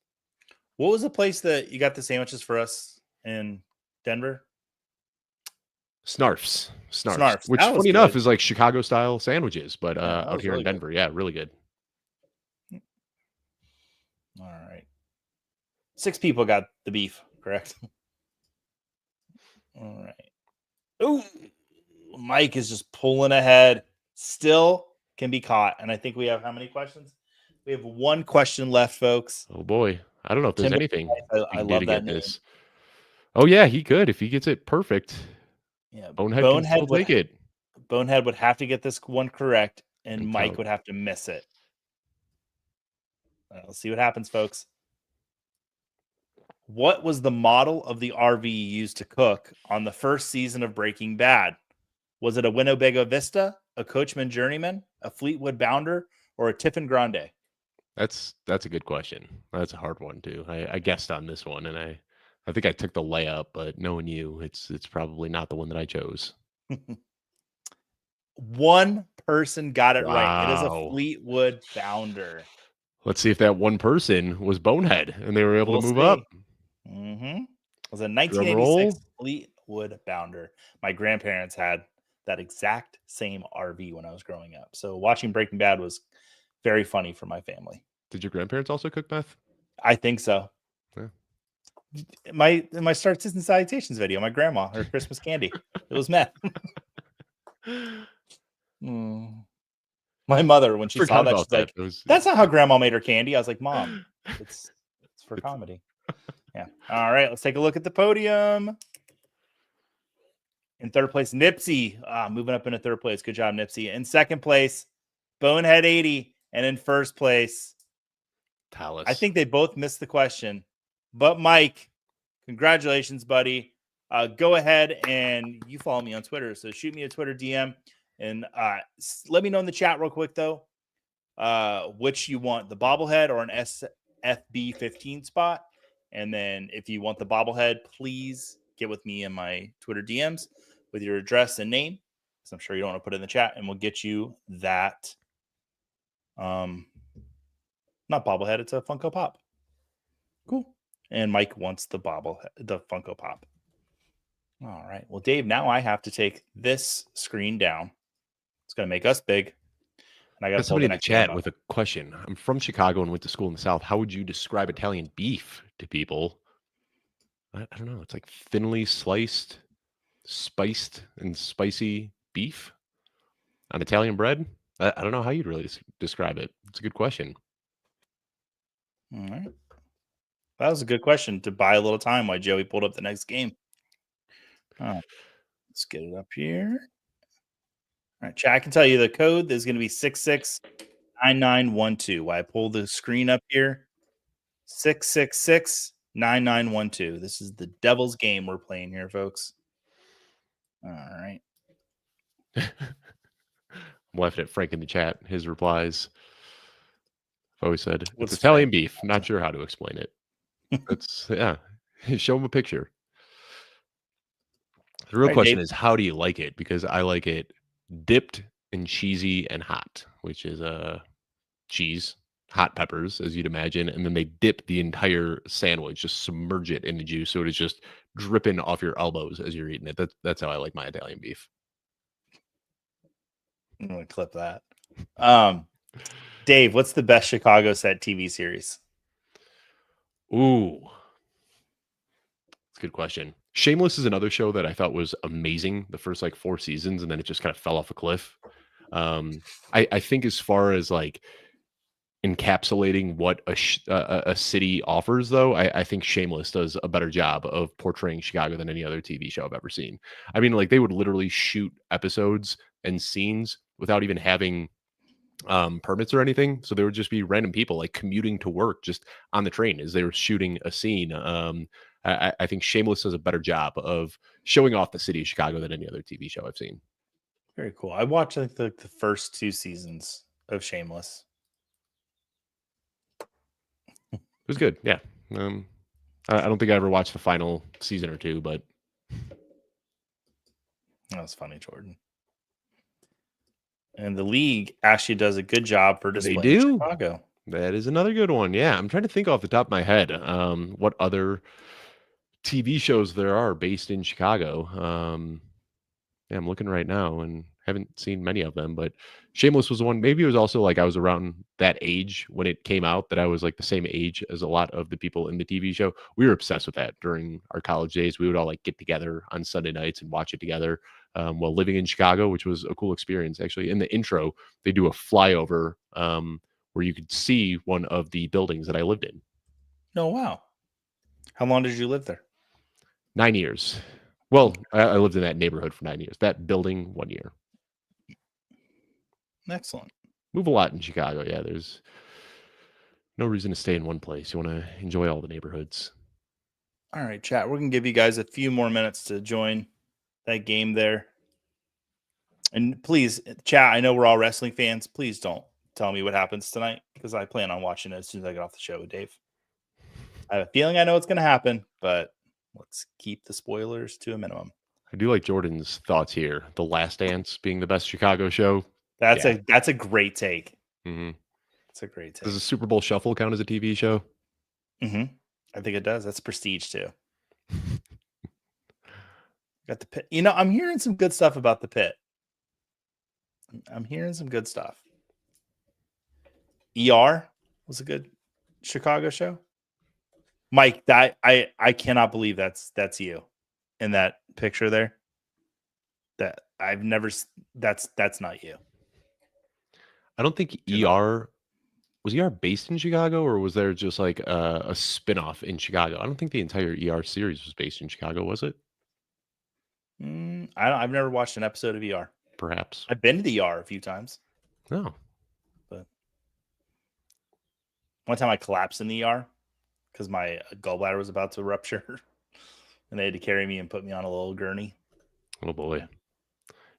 What was the place that you got the sandwiches for us in Denver? Snarfs, which funny enough is like Chicago style sandwiches, but out here in Denver, yeah, really good. All right, 6 people got the beef, correct? All right. Oh, Mike is just pulling ahead. Still can be caught, and I think we have how many questions? We have 1 question left, folks. Oh boy, I don't know if there's anything. I love that name. This. Oh yeah, he could if he gets it perfect. Yeah, Bonehead can still take it. Bonehead would have to get this one correct, and Mike would have to miss it. Let's see what happens, folks. What was the model of the RV used to cook on the first season of Breaking Bad? Was it a Winnebago Vista, a Coachman Journeyman, a Fleetwood Bounder, or a Tiffin Grande? That's a good question. That's a hard one too. I guessed on this one, and I think I took the layup, but knowing you, it's probably not the one that I chose. 1 person got it right. It is a Fleetwood Bounder. Let's see if that one person was Bonehead and they were able to move up. It was a 1986 Fleetwood Bounder. My grandparents had that exact same RV when I was growing up. So watching Breaking Bad was very funny for my family. Did your grandparents also cook meth? I think so. Yeah. In my Starts and Salutations video, my grandma, her Christmas candy, it was meth. My mother, when she saw that, she's like, that's not how grandma made her candy. I was like, Mom, it's for comedy. Yeah. All right, let's take a look at the podium. In third place, Nipsey, moving up into third place. Good job, Nipsey. In second place, Bonehead 80. And in first place, Talus. I think they both missed the question. But Mike, congratulations, buddy. Go ahead and you follow me on Twitter. So shoot me a Twitter DM and let me know in the chat real quick, though, which you want, the bobblehead or an SFB 15 spot. And then if you want the bobblehead, please get with me in my Twitter DMs with your address and name, because I'm sure you don't want to put it in the chat, and we'll get you that. Not bobblehead, it's a Funko Pop. Cool. And Mike wants the the Funko Pop. All right. Well, Dave, now I have to take this screen down. It's going to make us big. And I got somebody in the chat with a question. I'm from Chicago and went to school in the South. How would you describe Italian beef to people? I don't know. It's like thinly sliced, spiced and spicy beef on Italian bread. I don't know how you'd really describe it. It's a good question. All right. That was a good question to buy a little time while Joey pulled up the next game. All right. Let's get it up here. All right, chat, I can tell you the code is going to be 669912. While I pull the screen up here, 6669912. This is the devil's game we're playing here, folks. All right. I'm laughing at Frank in the chat. His replies. I've always said, it's Italian beef. I'm not sure how to explain it. It's, yeah. Show him a picture. The real question is, how do you like it? Because I like it dipped and cheesy and hot, which is cheese, hot peppers, as you'd imagine, and then they dip the entire sandwich, just submerge it in the juice, so it is just dripping off your elbows as you're eating it. That's how I like my Italian beef. I'm gonna clip that. Dave, what's the best Chicago set TV series? Ooh, that's a good question. Shameless is another show that I thought was amazing the first like 4 seasons, and then it just kind of fell off a cliff. I think as far as like encapsulating what a city offers, though, I think Shameless does a better job of portraying Chicago than any other TV show I've ever seen. I mean, like they would literally shoot episodes and scenes without even having permits or anything. So there would just be random people like commuting to work just on the train as they were shooting a scene. I think Shameless does a better job of showing off the city of Chicago than any other TV show I've seen. Very cool. I watched like the first 2 seasons of Shameless. It was good. Yeah. I don't think I ever watched the final season or 2, but that was funny, Jordan. And the league actually does a good job for displaying Chicago. That is another good one. Yeah. I'm trying to think off the top of my head what other TV shows there are based in Chicago. Yeah, I'm looking right now and haven't seen many of them, but Shameless was one. Maybe it was also like I was around that age when it came out, that I was like the same age as a lot of the people in the TV show. We were obsessed with that during our college days. We would all like get together on Sunday nights and watch it together while living in Chicago, which was a cool experience. Actually, in the intro, they do a flyover where you could see one of the buildings that I lived in. Oh, wow. How long did you live there? 9 years. Well, I lived in that neighborhood for 9 years. That building, 1 year. Excellent. Move a lot in Chicago. Yeah, there's no reason to stay in one place. You want to enjoy all the neighborhoods. All right, chat. We're going to give you guys a few more minutes to join that game there. And please, chat, I know we're all wrestling fans. Please don't tell me what happens tonight, because I plan on watching it as soon as I get off the show with Dave. I have a feeling I know what's going to happen, but let's keep the spoilers to a minimum. I do like Jordan's thoughts here. The Last Dance being the best Chicago show. That's a great take. Mm-hmm. It's a great take. Does the Super Bowl Shuffle count as a TV show? Mm-hmm. I think it does. That's prestige too. Got the Pit. You know, I'm hearing some good stuff about the Pit. I'm hearing some good stuff. ER was a good Chicago show. Mike, that I cannot believe that's you in that picture there. That I've never. That's not you. I don't think ER was ER based in Chicago, or was there just like a spinoff in Chicago? I don't think the entire ER series was based in Chicago, was it? I've never watched an episode of ER. Perhaps. I've been to the ER a few times. No. But one time I collapsed in the ER because my gallbladder was about to rupture. And they had to carry me and put me on a little gurney. Oh, boy.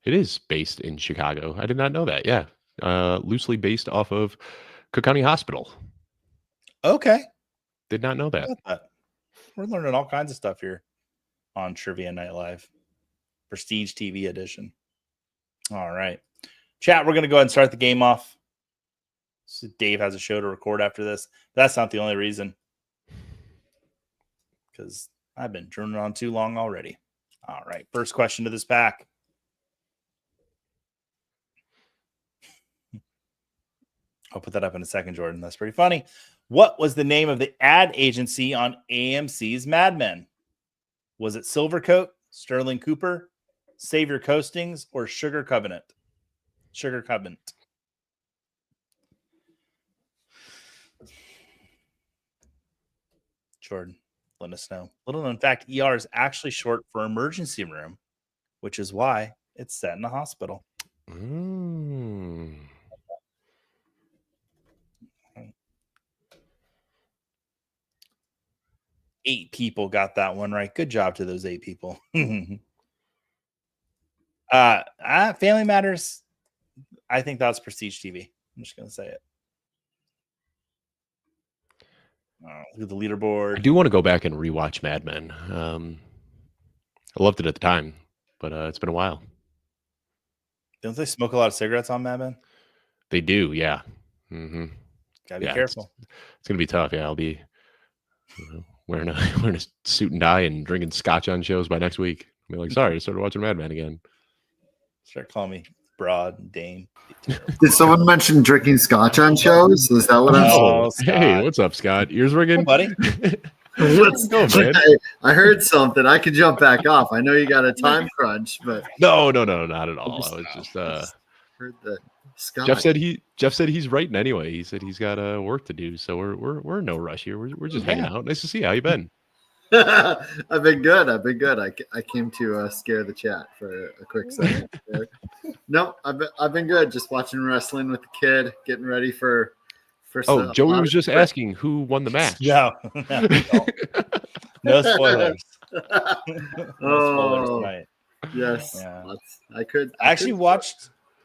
It is based in Chicago. I did not know that. Yeah. Loosely based off of Cook County Hospital. Okay. Did not know that. We're learning all kinds of stuff here on Trivia Night Live. Prestige TV edition. All right. Chat, we're going to go ahead and start the game off. So Dave has a show to record after this. That's not the only reason. Because I've been droning on too long already. All right. First question to this pack. I'll put that up in a second, Jordan. That's pretty funny. What was the name of the ad agency on AMC's Mad Men? Was it Silvercoat, Sterling Cooper, Savior Coastings, or Sugar Covenant? Sugar Covenant. Jordan, let us know. Little known fact, ER is actually short for emergency room, which is why it's set in a hospital. 8 people got that one right. Good job to those 8 people. Family Matters. I think that's Prestige TV. I'm just going to say it. Look at the leaderboard. I do want to go back and rewatch Mad Men. I loved it at the time, but it's been a while. Don't they smoke a lot of cigarettes on Mad Men? They do, yeah. Gotta be careful. It's gonna be tough. Yeah, I'll be wearing a suit and tie and drinking scotch on shows by next week. I'll be like, sorry, I started watching Mad Men again. Start calling me Broad and Dame. Did someone mention drinking scotch on shows? Is that what I'm saying? Hey, what's up, Scott? Ears ringing, buddy. Let's go, man. I heard something. I could jump back off. I know you got a time crunch, but no, not at all. I was just heard that Scott. Jeff said he's writing anyway. He said he's got work to do, so we're in no rush here. We're just hanging out. Nice to see you. How you been? I've been good. I came to scare the chat for a quick second. No, I've been good. Just watching wrestling with the kid, getting ready for. Oh, Joey was just asking who won the match. No spoilers. No spoilers tonight. Yes, yeah.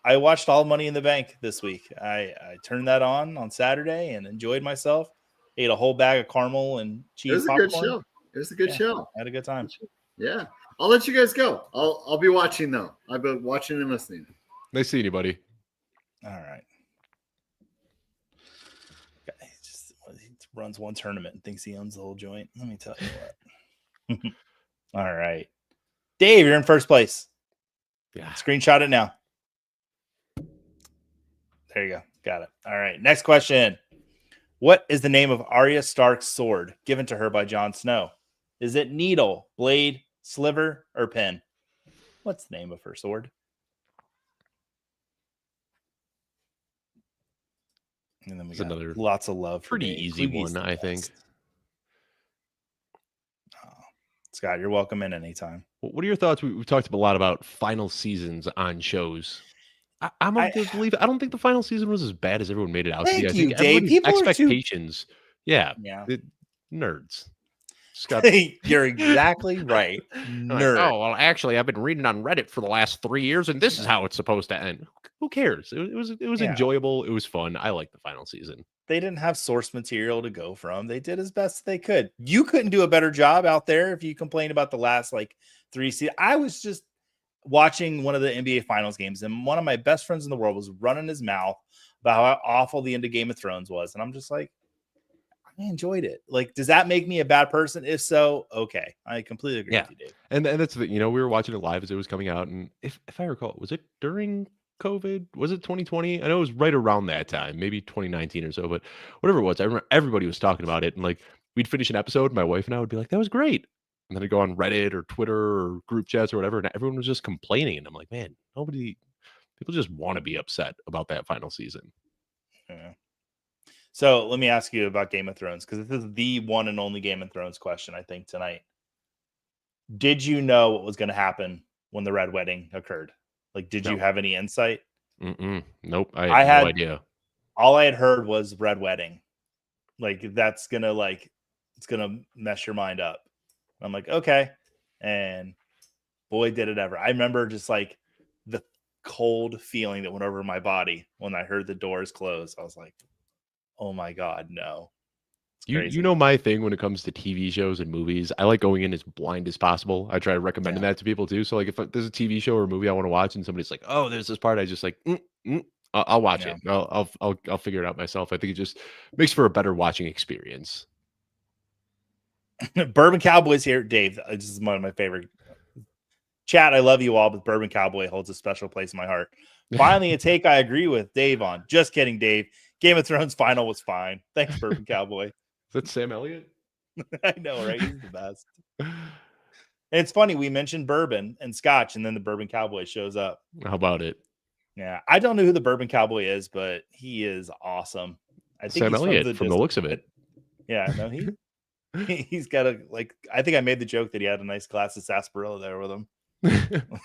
I watched All Money in the Bank this week. I turned that on Saturday and enjoyed myself. Ate a whole bag of caramel and cheese popcorn. It was a good show. I had a good time. Yeah. I'll let you guys go. I'll be watching though. I've been watching and listening. Nice seeing you, buddy. All right. He runs one tournament and thinks he owns the whole joint. Let me tell you what. All right. Dave, you're in first place. Yeah. Screenshot it now. There you go. Got it. All right. Next question. What is the name of Arya Stark's sword given to her by Jon Snow? Is it needle, blade, sliver, or pin? What's the name of her sword? And then we got another lots of love. Pretty easy one, I think. Scott, you're welcome in anytime. What are your thoughts? We've talked a lot about final seasons on shows. I'm of the belief I don't think the final season was as bad as everyone made it out to be. I think Dave. People expectations. Nerds. Scott. You're exactly right. Nerd. Like, well, actually, I've been reading on Reddit for the last 3 years, and this is how it's supposed to end. Who cares? It was enjoyable. It was fun. I liked the final season. They didn't have source material to go from. They did as best they could. You couldn't do a better job out there if you complained about the last 3 seasons. I was just watching one of the NBA Finals games, and one of my best friends in the world was running his mouth about how awful the end of Game of Thrones was, and I'm just like, I enjoyed it. Does that make me a bad person? If so, okay. I completely agree with you, Dave. And that's the we were watching it live as it was coming out, and if I recall, was it during COVID? Was it 2020? I know it was right around that time, maybe 2019 or so, but whatever it was, I remember everybody was talking about it, and we'd finish an episode, my wife and I would be like, that was great. And then I'd go on Reddit or Twitter or group chats or whatever, and everyone was just complaining. And I'm like, man, people just want to be upset about that final season. Yeah. So let me ask you about Game of Thrones, because this is the one and only Game of Thrones question, I think, tonight. Did you know what was going to happen when the Red Wedding occurred? Like, did you No. have any insight? Nope. I I had had- no idea. All I had heard was Red Wedding. Like, that's gonna it's gonna mess your mind up. I'm like, okay. And boy, did it ever. I remember just like the cold feeling that went over my body when I heard the doors close. I was like, oh my God, no. It's crazy. You know my thing when it comes to TV shows and movies. I like going in as blind as possible. I try recommending that to people too. So like if there's a TV show or a movie I want to watch and somebody's like, "Oh, there's this part," I just like, I'll watch it. I'll figure it out myself. I think it just makes for a better watching experience. Bourbon Cowboys here, Dave. This is one of my favorite. Chat, I love you all, but Bourbon Cowboy holds a special place in my heart. Finally, a take I agree with Dave on. Just kidding, Dave. Game of Thrones final was fine. Thanks, Bourbon Cowboy. Is that Sam Elliott? I know, right? He's the best. And it's funny, we mentioned bourbon and scotch, and then the Bourbon Cowboy shows up. How about it? Yeah, I don't know who the Bourbon Cowboy is, but he is awesome. I think Sam he's Elliott from the looks of it. Yeah, no, he's got a I think I made the joke that he had a nice glass of sarsaparilla there with him,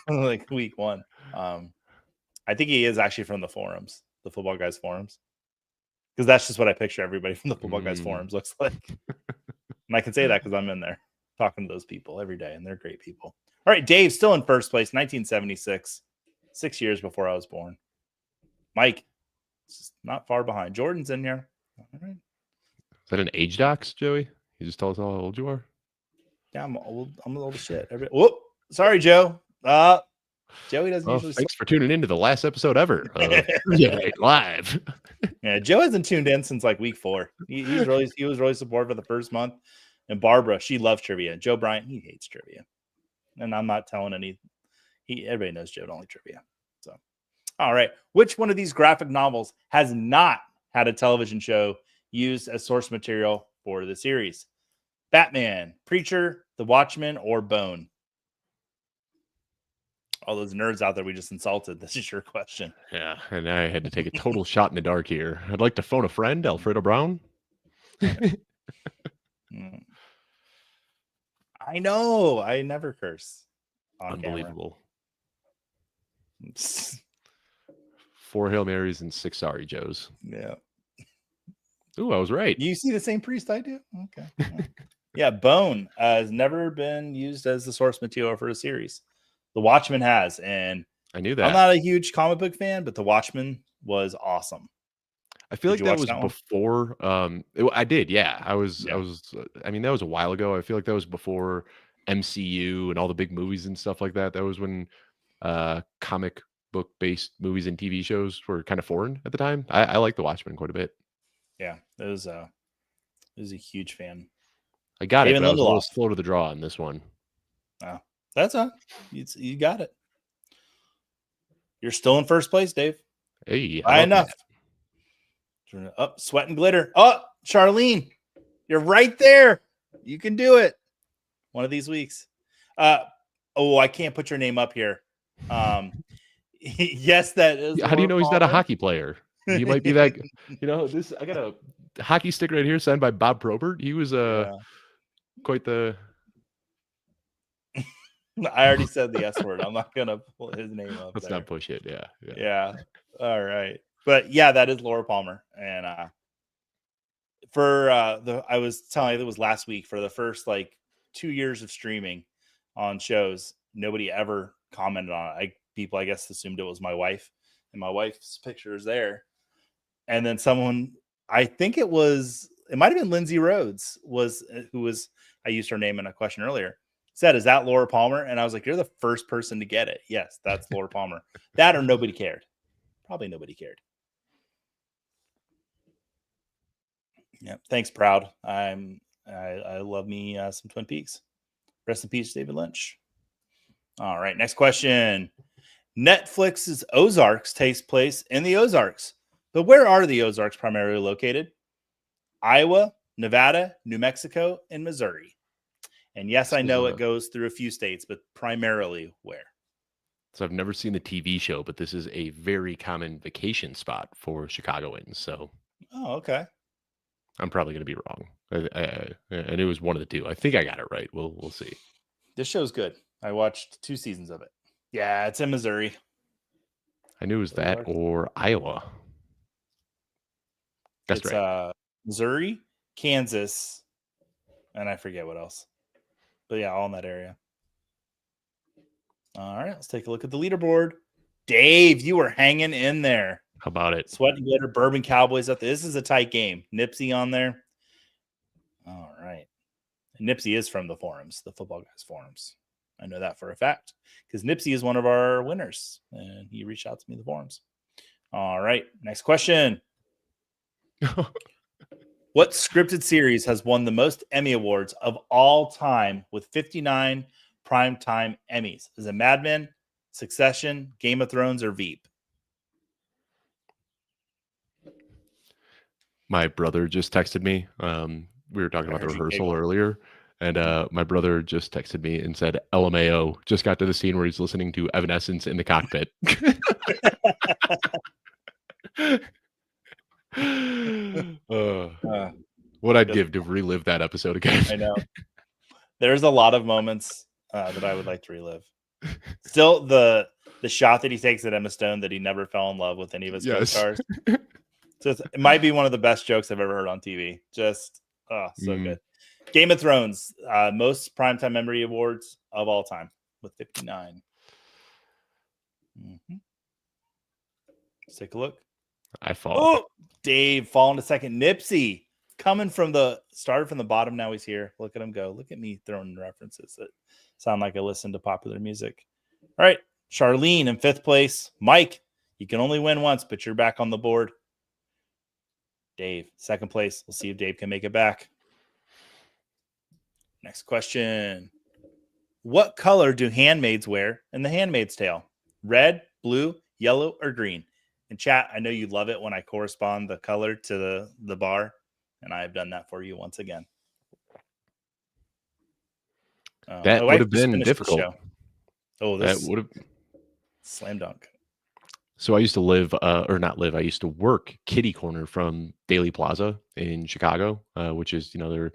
like week 1. I think he is actually from the forums, the Football Guys forums, because that's just what I picture everybody from the Football Guys forums looks like. And I can say that because I'm in there talking to those people every day, and they're great people. All right, Dave, still in first place, 1976, 6 years before I was born. Mike, not far behind. Jordan's in here. All right. Is that an age dox, Joey? You just tell us how old you are? Yeah, I'm old. I'm old as shit. Whoop. Sorry, Joe. Joey doesn't usually. Thanks for tuning in to the last episode ever of Live. Yeah, Joe hasn't tuned in since like week 4. He was really supportive for the first month. And Barbara, she loves trivia. Joe Bryant, he hates trivia. And I'm not telling everybody knows Joe don't like trivia. So, all right. Which one of these graphic novels has not had a television show used as source material for the series? Batman, Preacher, The Watchmen, or Bone? All those nerds out there we just insulted. This is your question. Yeah, and I had to take a total shot in the dark here. I'd like to phone a friend, Alfredo Brown. I know. I never curse. Unbelievable. 4 Hail Marys and 6 Sorry Joes. Yeah. Ooh, I was right. You see the same priest I do? Okay. Yeah, Bone has never been used as the source material for a series. The Watchmen has, and I knew that. I'm not a huge comic book fan, but The Watchmen was awesome. I feel like that was before. I did, yeah. I was. I mean, that was a while ago. I feel like that was before MCU and all the big movies and stuff like that. That was when comic book based movies and TV shows were kind of foreign at the time. I like The Watchmen quite a bit. Yeah, it was a huge fan. I got it, but I was a little slow to the draw on this one. Oh, that's you got it. You're still in first place, Dave. Hey, high enough. Turn it up, sweat and glitter. Oh, Charlene, you're right there. You can do it. One of these weeks. I can't put your name up here. Yes, that is. How do you know he's not a hockey player? He might be that. This. I got a hockey stick right here signed by Bob Probert. He was quite the. I already said the S word. I'm not gonna pull his name up. Let's not push it. Yeah. All right. But yeah, that is Laura Palmer. And I was telling you that was last week, for the first 2 years of streaming on shows, nobody ever commented on it. People, I guess, assumed it was my wife, and my wife's picture is there. And then someone, I think it might have been Lindsay Rhodes, I used her name in a question earlier, said, "Is that Laura Palmer?" And I was like, "You're the first person to get it." Yes, that's Laura Palmer. That or nobody cared. Probably nobody cared. Yeah. Thanks, Proud. I love me some Twin Peaks. Rest in peace, David Lynch. All right. Next question. Netflix's Ozarks takes place in the Ozarks. But where are the Ozarks primarily located? Iowa, Nevada, New Mexico, and Missouri. And yes, I know it goes through a few states, but primarily where? So I've never seen the TV show, but this is a very common vacation spot for Chicagoans. So. Oh, okay. I'm probably going to be wrong. And it was one of the two. I think I got it right. We'll see. This show's good. I watched 2 seasons of it. Yeah, it's in Missouri. I knew it was that or Iowa. That's It's right. Missouri, Kansas, and I forget what else. But yeah, all in that area. All right, let's take a look at the leaderboard. Dave, you were hanging in there. How about it? Sweat and Glitter, Bourbon Cowboys up there. This is a tight game. Nipsey on there. All right. And Nipsey is from the forums, the Football Guys forums. I know that for a fact because Nipsey is one of our winners and he reached out to me in the forums. All right. Next question. What scripted series has won the most Emmy Awards of all time with 59 primetime Emmys? Is it Mad Men, Succession, Game of Thrones, or Veep? My brother just texted me. We were talking about the rehearsal earlier, and my brother just texted me and said, LMAO, just got to the scene where he's listening to Evanescence in the cockpit. What I'd give to relive that episode again. I know. There's a lot of moments that I would like to relive. Still, the shot that he takes at Emma Stone that he never fell in love with any of his co-stars. So it might be one of the best jokes I've ever heard on TV. Just good. Game of Thrones, most primetime memory awards of all time with 59. Let's take a look. I fall. Oh, Dave falling to second. Nipsey started from the bottom. Now he's here. Look at him go. Look at me throwing references that sound like I listen to popular music. All right. Charlene in 5th place. Mike, you can only win once, but you're back on the board. Dave, 2nd place. We'll see if Dave can make it back. Next question. What color do handmaids wear in The Handmaid's Tale? Red, blue, yellow, or green? And chat, I know you love it when I correspond the color to the bar, and I have done that for you once again. That would have been difficult. This would have slam dunk. So I used to live, I used to work kitty corner from Daily Plaza in Chicago, which is, the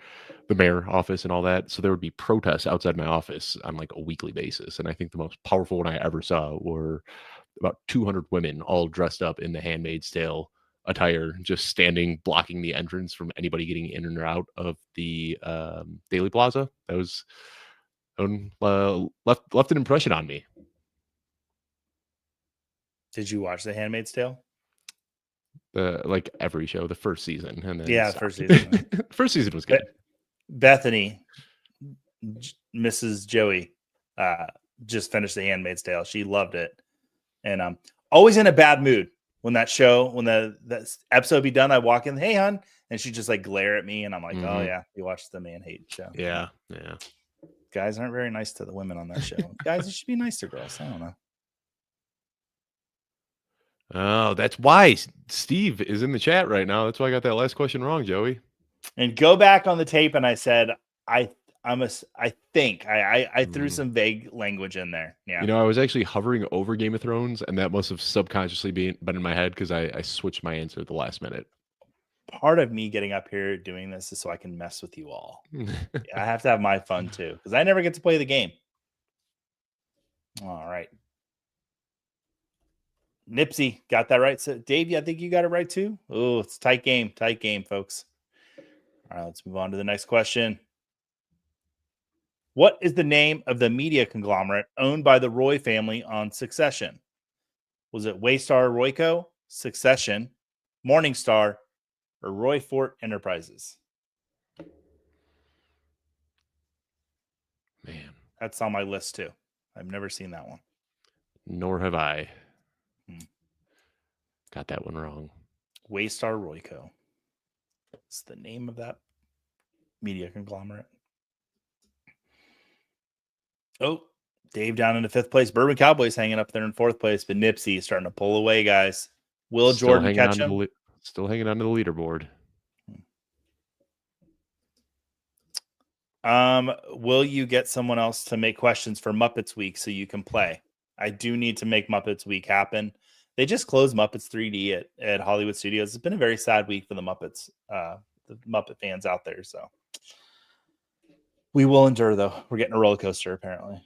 mayor office and all that. So there would be protests outside my office on like a weekly basis. And I think the most powerful one I ever saw were about 200 women all dressed up in the Handmaid's Tale attire, just standing, blocking the entrance from anybody getting in and out of the Daily Plaza. That was left an impression on me. Did you watch The Handmaid's Tale? Like every show, the first season, and then first season. First season was good. Bethany, Mrs. Joey, just finished The Handmaid's Tale. She loved it, and always in a bad mood when that episode be done. I walk in, hey hon, and she just like glare at me, and I'm like, oh yeah, you watched the man hate show. Yeah. Guys aren't very nice to the women on that show. Guys, you should be nice to girls. I don't know. Oh, that's why Steve is in the chat right now. That's why I got that last question wrong, Joey. And go back on the tape, and I said I threw some vague language in there. Yeah, I was actually hovering over Game of Thrones, and that must have subconsciously been in my head because I switched my answer at the last minute. Part of me getting up here doing this is so I can mess with you all. I have to have my fun too because I never get to play the game. All right. Nipsey got that right. So, Dave, I think you got it right too. Oh, it's tight game, folks. All right, let's move on to the next question. What is the name of the media conglomerate owned by the Roy family on Succession? Was it Waystar Royco, Succession, Morningstar, or Roy Fort Enterprises? Man, that's on my list too. I've never seen that one. Nor have I. Got that one wrong. Waystar Royco. It's the name of that media conglomerate. Oh, Dave down into 5th place. Bourbon Cowboys hanging up there in 4th place, but Nipsey is starting to pull away, guys. Will Jordan catch him? Still hanging on to the leaderboard. Will you get someone else to make questions for Muppets Week so you can play? I do need to make Muppets Week happen. They just closed Muppets 3D at Hollywood Studios. It's been a very sad week for the Muppets, the Muppet fans out there. So we will endure, though. We're getting a roller coaster, apparently.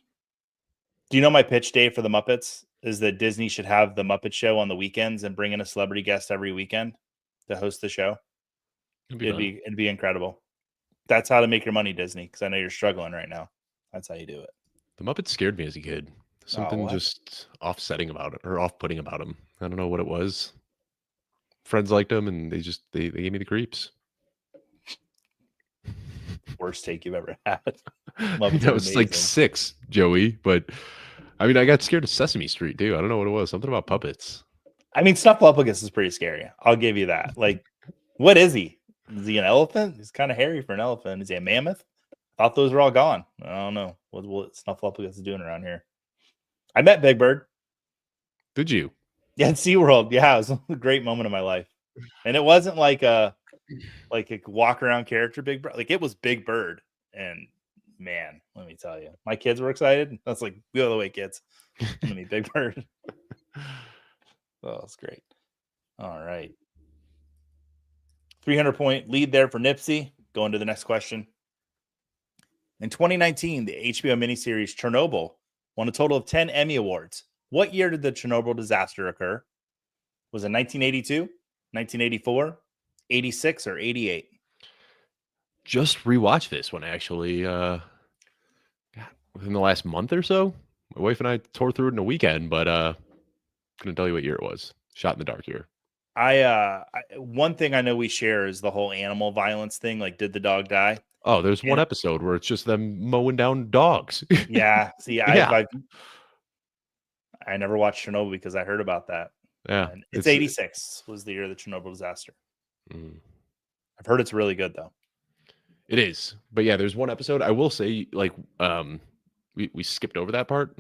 Do you know my pitch, Dave, for the Muppets is that Disney should have the Muppet Show on the weekends and bring in a celebrity guest every weekend to host the show. It'd be incredible. That's how to make your money, Disney, because I know you're struggling right now. That's how you do it. The Muppets scared me as a kid. Something just offsetting about it or off-putting about them. I don't know what it was. Friends liked them, and they gave me the creeps. Worst take you've ever had. That was like 6, Joey. But I mean, I got scared of Sesame Street too. I don't know what it was. Something about puppets. I mean, Snuffleupagus is pretty scary. I'll give you that. Like, what is he? Is he an elephant? He's kind of hairy for an elephant. Is he a mammoth? I thought those were all gone. I don't know what Snuffleupagus is doing around here. I met Big Bird. Did you? Yeah, at SeaWorld. Yeah, it was a great moment of my life. And it wasn't like a walk around character Big Bird. Like, it was Big Bird. And man, let me tell you, my kids were excited. That's like, go the way, kids. I'm gonna meet Big Bird. Oh, that's great. All right. 300-point lead there for Nipsey. Going to the next question. In 2019, the HBO miniseries Chernobyl won a total of 10 Emmy Awards. What year did the Chernobyl disaster occur? Was it 1982, 1984, 86, or 88? Just rewatched this one actually. Within the last month or so. My wife and I tore through it in a weekend, but couldn't tell you what year it was. Shot in the dark year. One thing I know we share is the whole animal violence thing. Like, did the dog die? Oh, there's one episode where it's just them mowing down dogs. Yeah. See, Yeah. I never watched Chernobyl because I heard about that. Yeah. And it's 86 was the year of the Chernobyl disaster. I've heard it's really good though. It is. But yeah, there's one episode. I will say, like, we skipped over that part.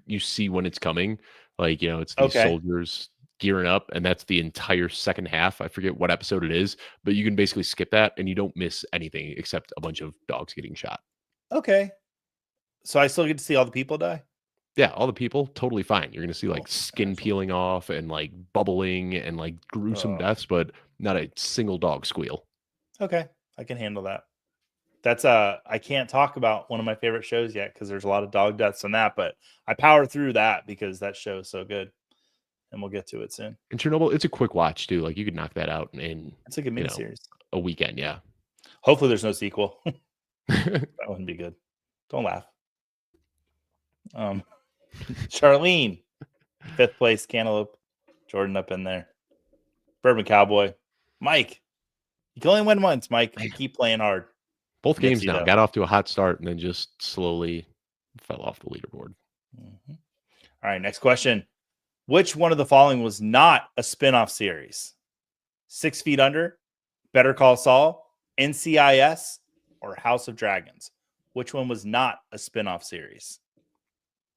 You see when it's coming. Like, you know, it's these soldiers gearing up, and that's the entire second half. I forget what episode it is, but you can basically skip that and you don't miss anything except a bunch of dogs getting shot. Okay. So I still get to see all the people die? Yeah, all the people, totally fine. You're going to see like skin peeling off and like bubbling and like gruesome deaths, but not a single dog squeal. Okay. I can handle that. That's I can't talk about one of my favorite shows yet because there's a lot of dog deaths in that, but I power through that because that show is so good. And we'll get to it soon. In Chernobyl, it's a quick watch too. Like, you could knock that out in it's a good miniseries. A weekend, yeah. Hopefully there's no sequel. That wouldn't be good. Don't laugh. Charlene, 5th place, Cantaloupe. Jordan up in there. Bourbon Cowboy. Mike. You can only win once, Mike. Keep playing hard. Both games now. Got off to a hot start and then just slowly fell off the leaderboard. All right, next question. Which one of the following was not a spinoff series? 6 Feet Under, Better Call Saul, NCIS, or House of Dragons? Which one was not a spinoff series?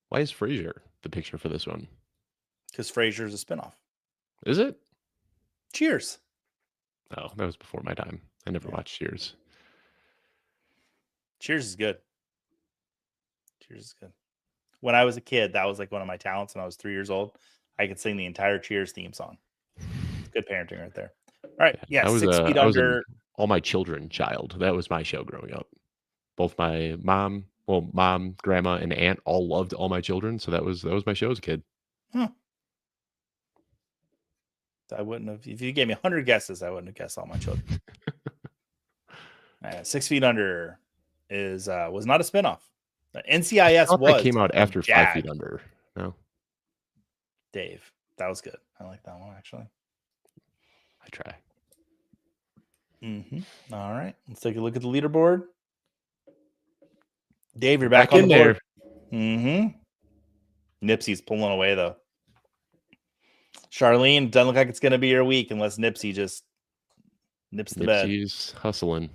Why is Frasier the picture for this one? Because Frasier is a spinoff. Is it? Cheers. Oh, that was before my time. I never watched Cheers. Cheers is good. Cheers is good. When I was a kid, that was like one of my talents. When I was 3 years old, I could sing the entire Cheers theme song. Good parenting right there. All right. Yeah. 6 Feet Under. All My Children child. That was my show growing up. Both my mom, grandma, and aunt all loved All My Children. So that was my show as a kid. Huh. I wouldn't have. If you gave me 100 guesses, I wouldn't have guessed All My Children. 6 Feet Under was not a spinoff. NCIS that came out after 5 Feet Under. No. Dave, that was good. I like that one actually. I try. All right, let's take a look at the leaderboard. Dave, you're back on the board. There. Nipsey's pulling away though. Charlene, doesn't look like it's going to be your week unless Nipsey just nips the bed. Nipsey's hustling.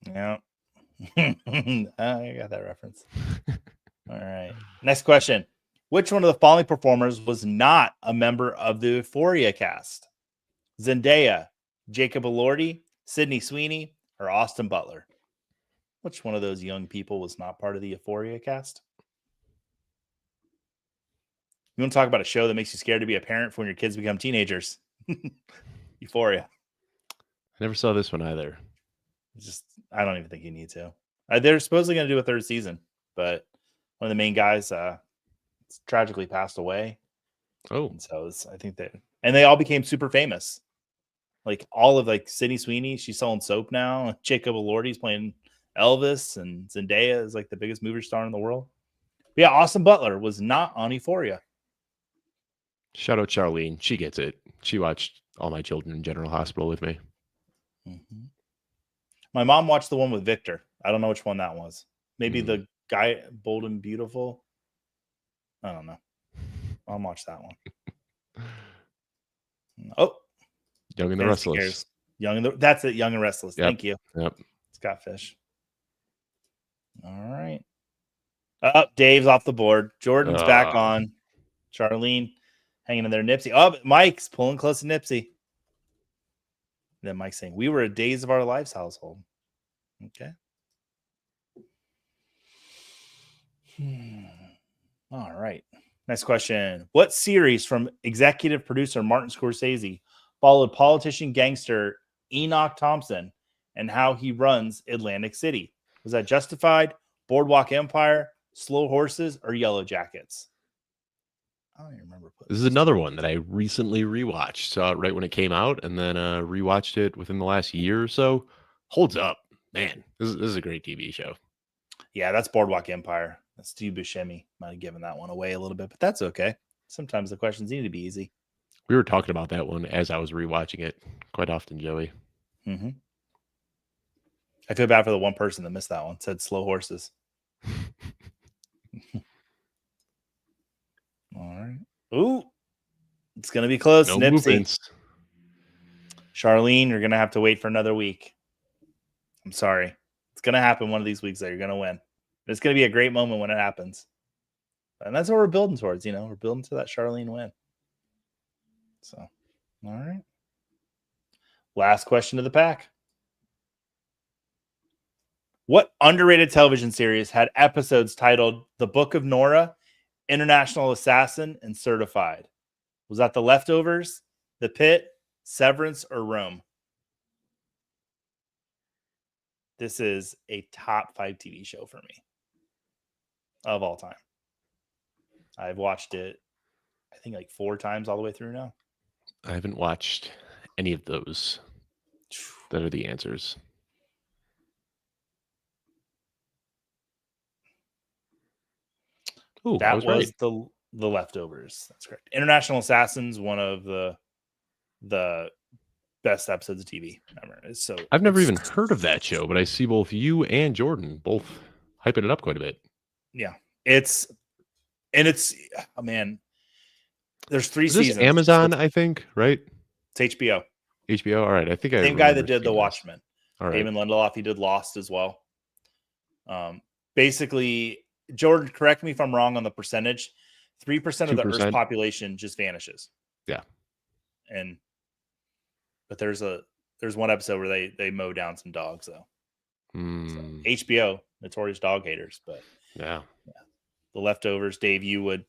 Yeah. I got that reference. All right. Next question. Which one of the following performers was not a member of the Euphoria cast? Zendaya, Jacob Elordi, Sydney Sweeney, or Austin Butler? Which one of those young people was not part of the Euphoria cast? You want to talk about a show that makes you scared to be a parent for when your kids become teenagers? Euphoria. I never saw this one either. I don't even think you need to. They're supposedly going to do a 3rd season, but one of the main guys tragically passed away. Oh, And so I think and they all became super famous. Like all of Sydney Sweeney, she's selling soap now. Jacob Elordi's playing Elvis, and Zendaya is like the biggest movie star in the world. But yeah, Austin Butler was not on Euphoria. shout out Charlene. She gets it. She watched All My Children in General Hospital with me. Mm-hmm. My mom watched the one with Victor. I don't know which one that was. Maybe the guy, Bold and Beautiful. I don't know. I'll watch that one. Oh, Young and the Fantasy Restless. Cares. That's it. Young and Restless. Yep. Thank you. Yep. Scott Fish. All right. Up, Dave's off the board. Jordan's back on. Charlene hanging in there. Nipsey. Oh, Mike's pulling close to Nipsey. Then Mike's saying, we were a Days of Our Lives household. Okay. All right. Next question. What series from executive producer Martin Scorsese followed politician gangster Enoch Thompson and how he runs Atlantic City? Was that Justified, Boardwalk Empire, Slow Horses, or Yellow Jackets? I don't even remember. This is another one that I recently rewatched. Saw it right when it came out, and then rewatched it within the last year or so. Holds up, man. This is a great TV show. Yeah, that's Boardwalk Empire. That's Steve Buscemi. Might have given that one away a little bit, but that's okay. Sometimes the questions need to be easy. We were talking about that one as I was rewatching it quite often, Joey. Mm-hmm. I feel bad for the one person that missed that one. It said Slow Horses. All right. Ooh, it's going to be close. No Nipsey. movements. Charlene, you're going to have to wait for another week. I'm sorry. It's going to happen one of these weeks that you're going to win. It's going to be a great moment when it happens. And that's what we're building towards. We're building to that Charlene win. So, all right. Last question of the pack. What underrated television series had episodes titled The Book of Nora, International Assassin, and Certified? Was that The Leftovers, The Pit, Severance, or Rome? This is a top 5 TV show for me of all time. I've watched it, I think, 4 times all the way through now. I haven't watched any of those. That are the answers. Ooh, that was right. the Leftovers. That's correct. International Assassins, one of the best episodes of TV ever. So I've never even heard of that show, but I see both you and Jordan both hyping it up quite a bit. Yeah, it's oh man. There's 3 seasons. Amazon, I think, right? It's HBO. HBO. All right, I think Same guy that did The Watchmen. All right. Damon Lindelof. He did Lost as well. Basically, Jordan, correct me if I'm wrong on the percentage. 3% of the Earth's population just vanishes. Yeah. But there's one episode where they mow down some dogs though. So, HBO, notorious dog haters, but yeah. The Leftovers, Dave, you would,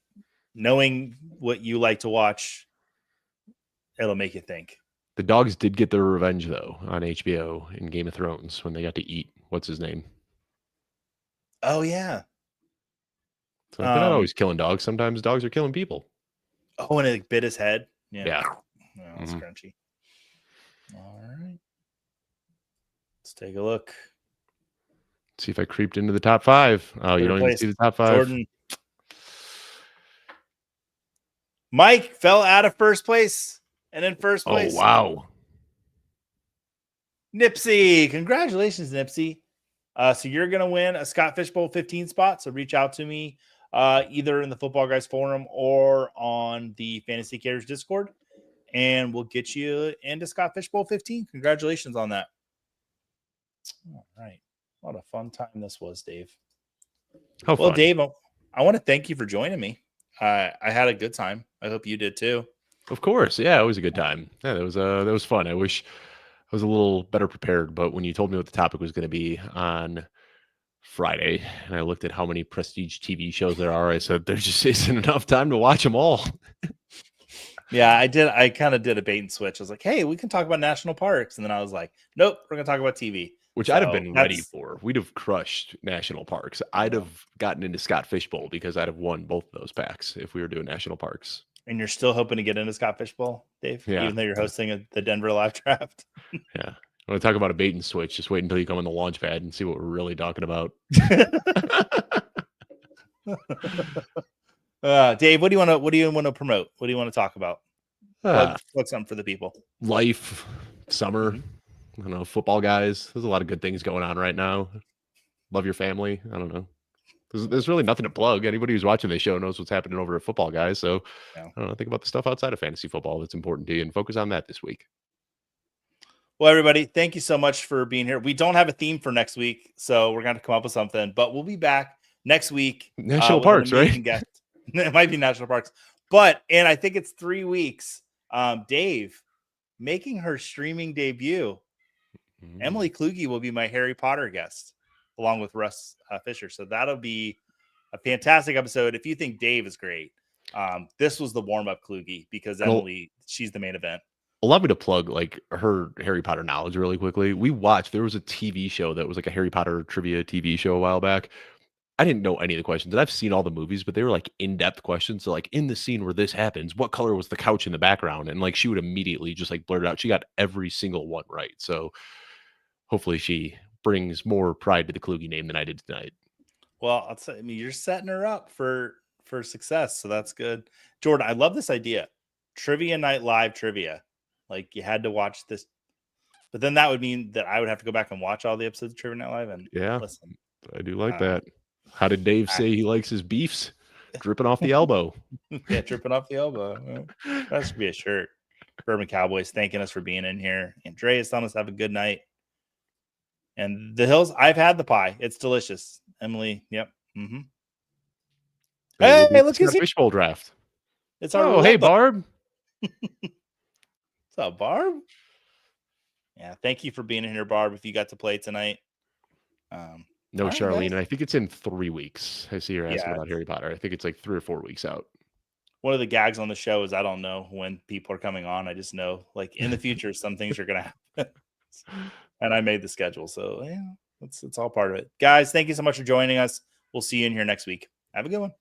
knowing what you like to watch, it'll make you think. The dogs did get their revenge though on HBO in Game of Thrones when they got to eat what's his name. Oh yeah. So they're not always killing dogs. Sometimes dogs are killing people. Oh, and it bit his head. Yeah. Oh, that's crunchy. All right. Let's take a look. See if I creeped into the top 5. Oh, you don't even see the top 5. Jordan. Mike fell out of first place and in first place. Oh, wow. Nipsey. Congratulations, Nipsey. So you're going to win a Scott Fishbowl 15 spot. So reach out to me either in the Football Guys forum or on the Fantasy Cares Discord, and we'll get you into Scott Fishbowl 15. Congratulations on that. All right. What a fun time this was, Dave. How well, fun. Dave, I want to thank you for joining me. I had a good time. I hope you did too. Of course. Yeah, it was a good time. Yeah, that was fun. I wish I was a little better prepared, but when you told me what the topic was going to be on Friday, and I looked at how many prestige TV shows there are, I said, there just isn't enough time to watch them all. Yeah, I kind of did a bait and switch. I was like, hey, we can talk about national parks. And then I was like, nope, we're going to talk about TV. which So I'd have been ready that's- for. We'd have crushed national parks. I'd have gotten into Scott Fishbowl because I'd have won both of those packs if we were doing national parks. And you're still hoping to get into Scott Fishbowl, Dave, Yeah. even though you're hosting the Denver live draft. Yeah. I want to talk about a bait and switch. Just wait until you come on the launch pad and see what we're really talking about. Dave, what do you want to promote? What do you want to talk about? Plug something for the people. Life, summer, I don't know, football guys. There's a lot of good things going on right now. Love your family. I don't know. There's really nothing to plug. Anybody who's watching this show knows what's happening over at Football Guys. So Yeah. I don't know, think about the stuff outside of fantasy football that's important to you and focus on that this week. Well, everybody, thank you so much for being here. We don't have a theme for next week, so we're going to come up with something, but we'll be back next week. National with an parks, right? amazing guest. It might be national parks, and I think it's 3 weeks. Dave making her streaming debut. Emily Kluge will be my Harry Potter guest along with Russ Fisher. So that'll be a fantastic episode. If you think Dave is great, this was the warm-up Kluge because Emily, she's the main event. Allow me to plug like her Harry Potter knowledge really quickly. There was a TV show that was like a Harry Potter trivia TV show a while back. I didn't know any of the questions, and I've seen all the movies, but they were like in-depth questions. So like in the scene where this happens, what color was the couch in the background? And like she would immediately just like blurt it out. She got every single one right. So hopefully she brings more pride to the Kluge name than I did tonight. Well, I'll say, you're setting her up for success, so that's good. Jordan, I love this idea. Trivia night live trivia. Like you had to watch this, but then that would mean that I would have to go back and watch all the episodes of Trivia Night Live and listen. I do like that. How did Dave say he likes his beefs? Dripping off the elbow. Yeah, dripping off the elbow. Well, that should be a shirt. Bourbon Cowboys thanking us for being in here. Andrea's telling us have a good night. And the Hills, I've had the pie. It's delicious. Emily, yep. Mm-hmm. Hey, look who's here. Fishbowl draft. It's our hey, Barb. What's up, Barb? Yeah, thank you for being in here, Barb. If you got to play tonight. No, right, Charlene. guys. I think it's in 3 weeks. I see you're asking about Harry Potter. I think it's like 3 or 4 weeks out. One of the gags on the show is I don't know when people are coming on. I just know, like in the future, some things are going to happen. And I made the schedule, so yeah, it's all part of it. Guys, thank you so much for joining us. We'll see you in here next week. Have a good one.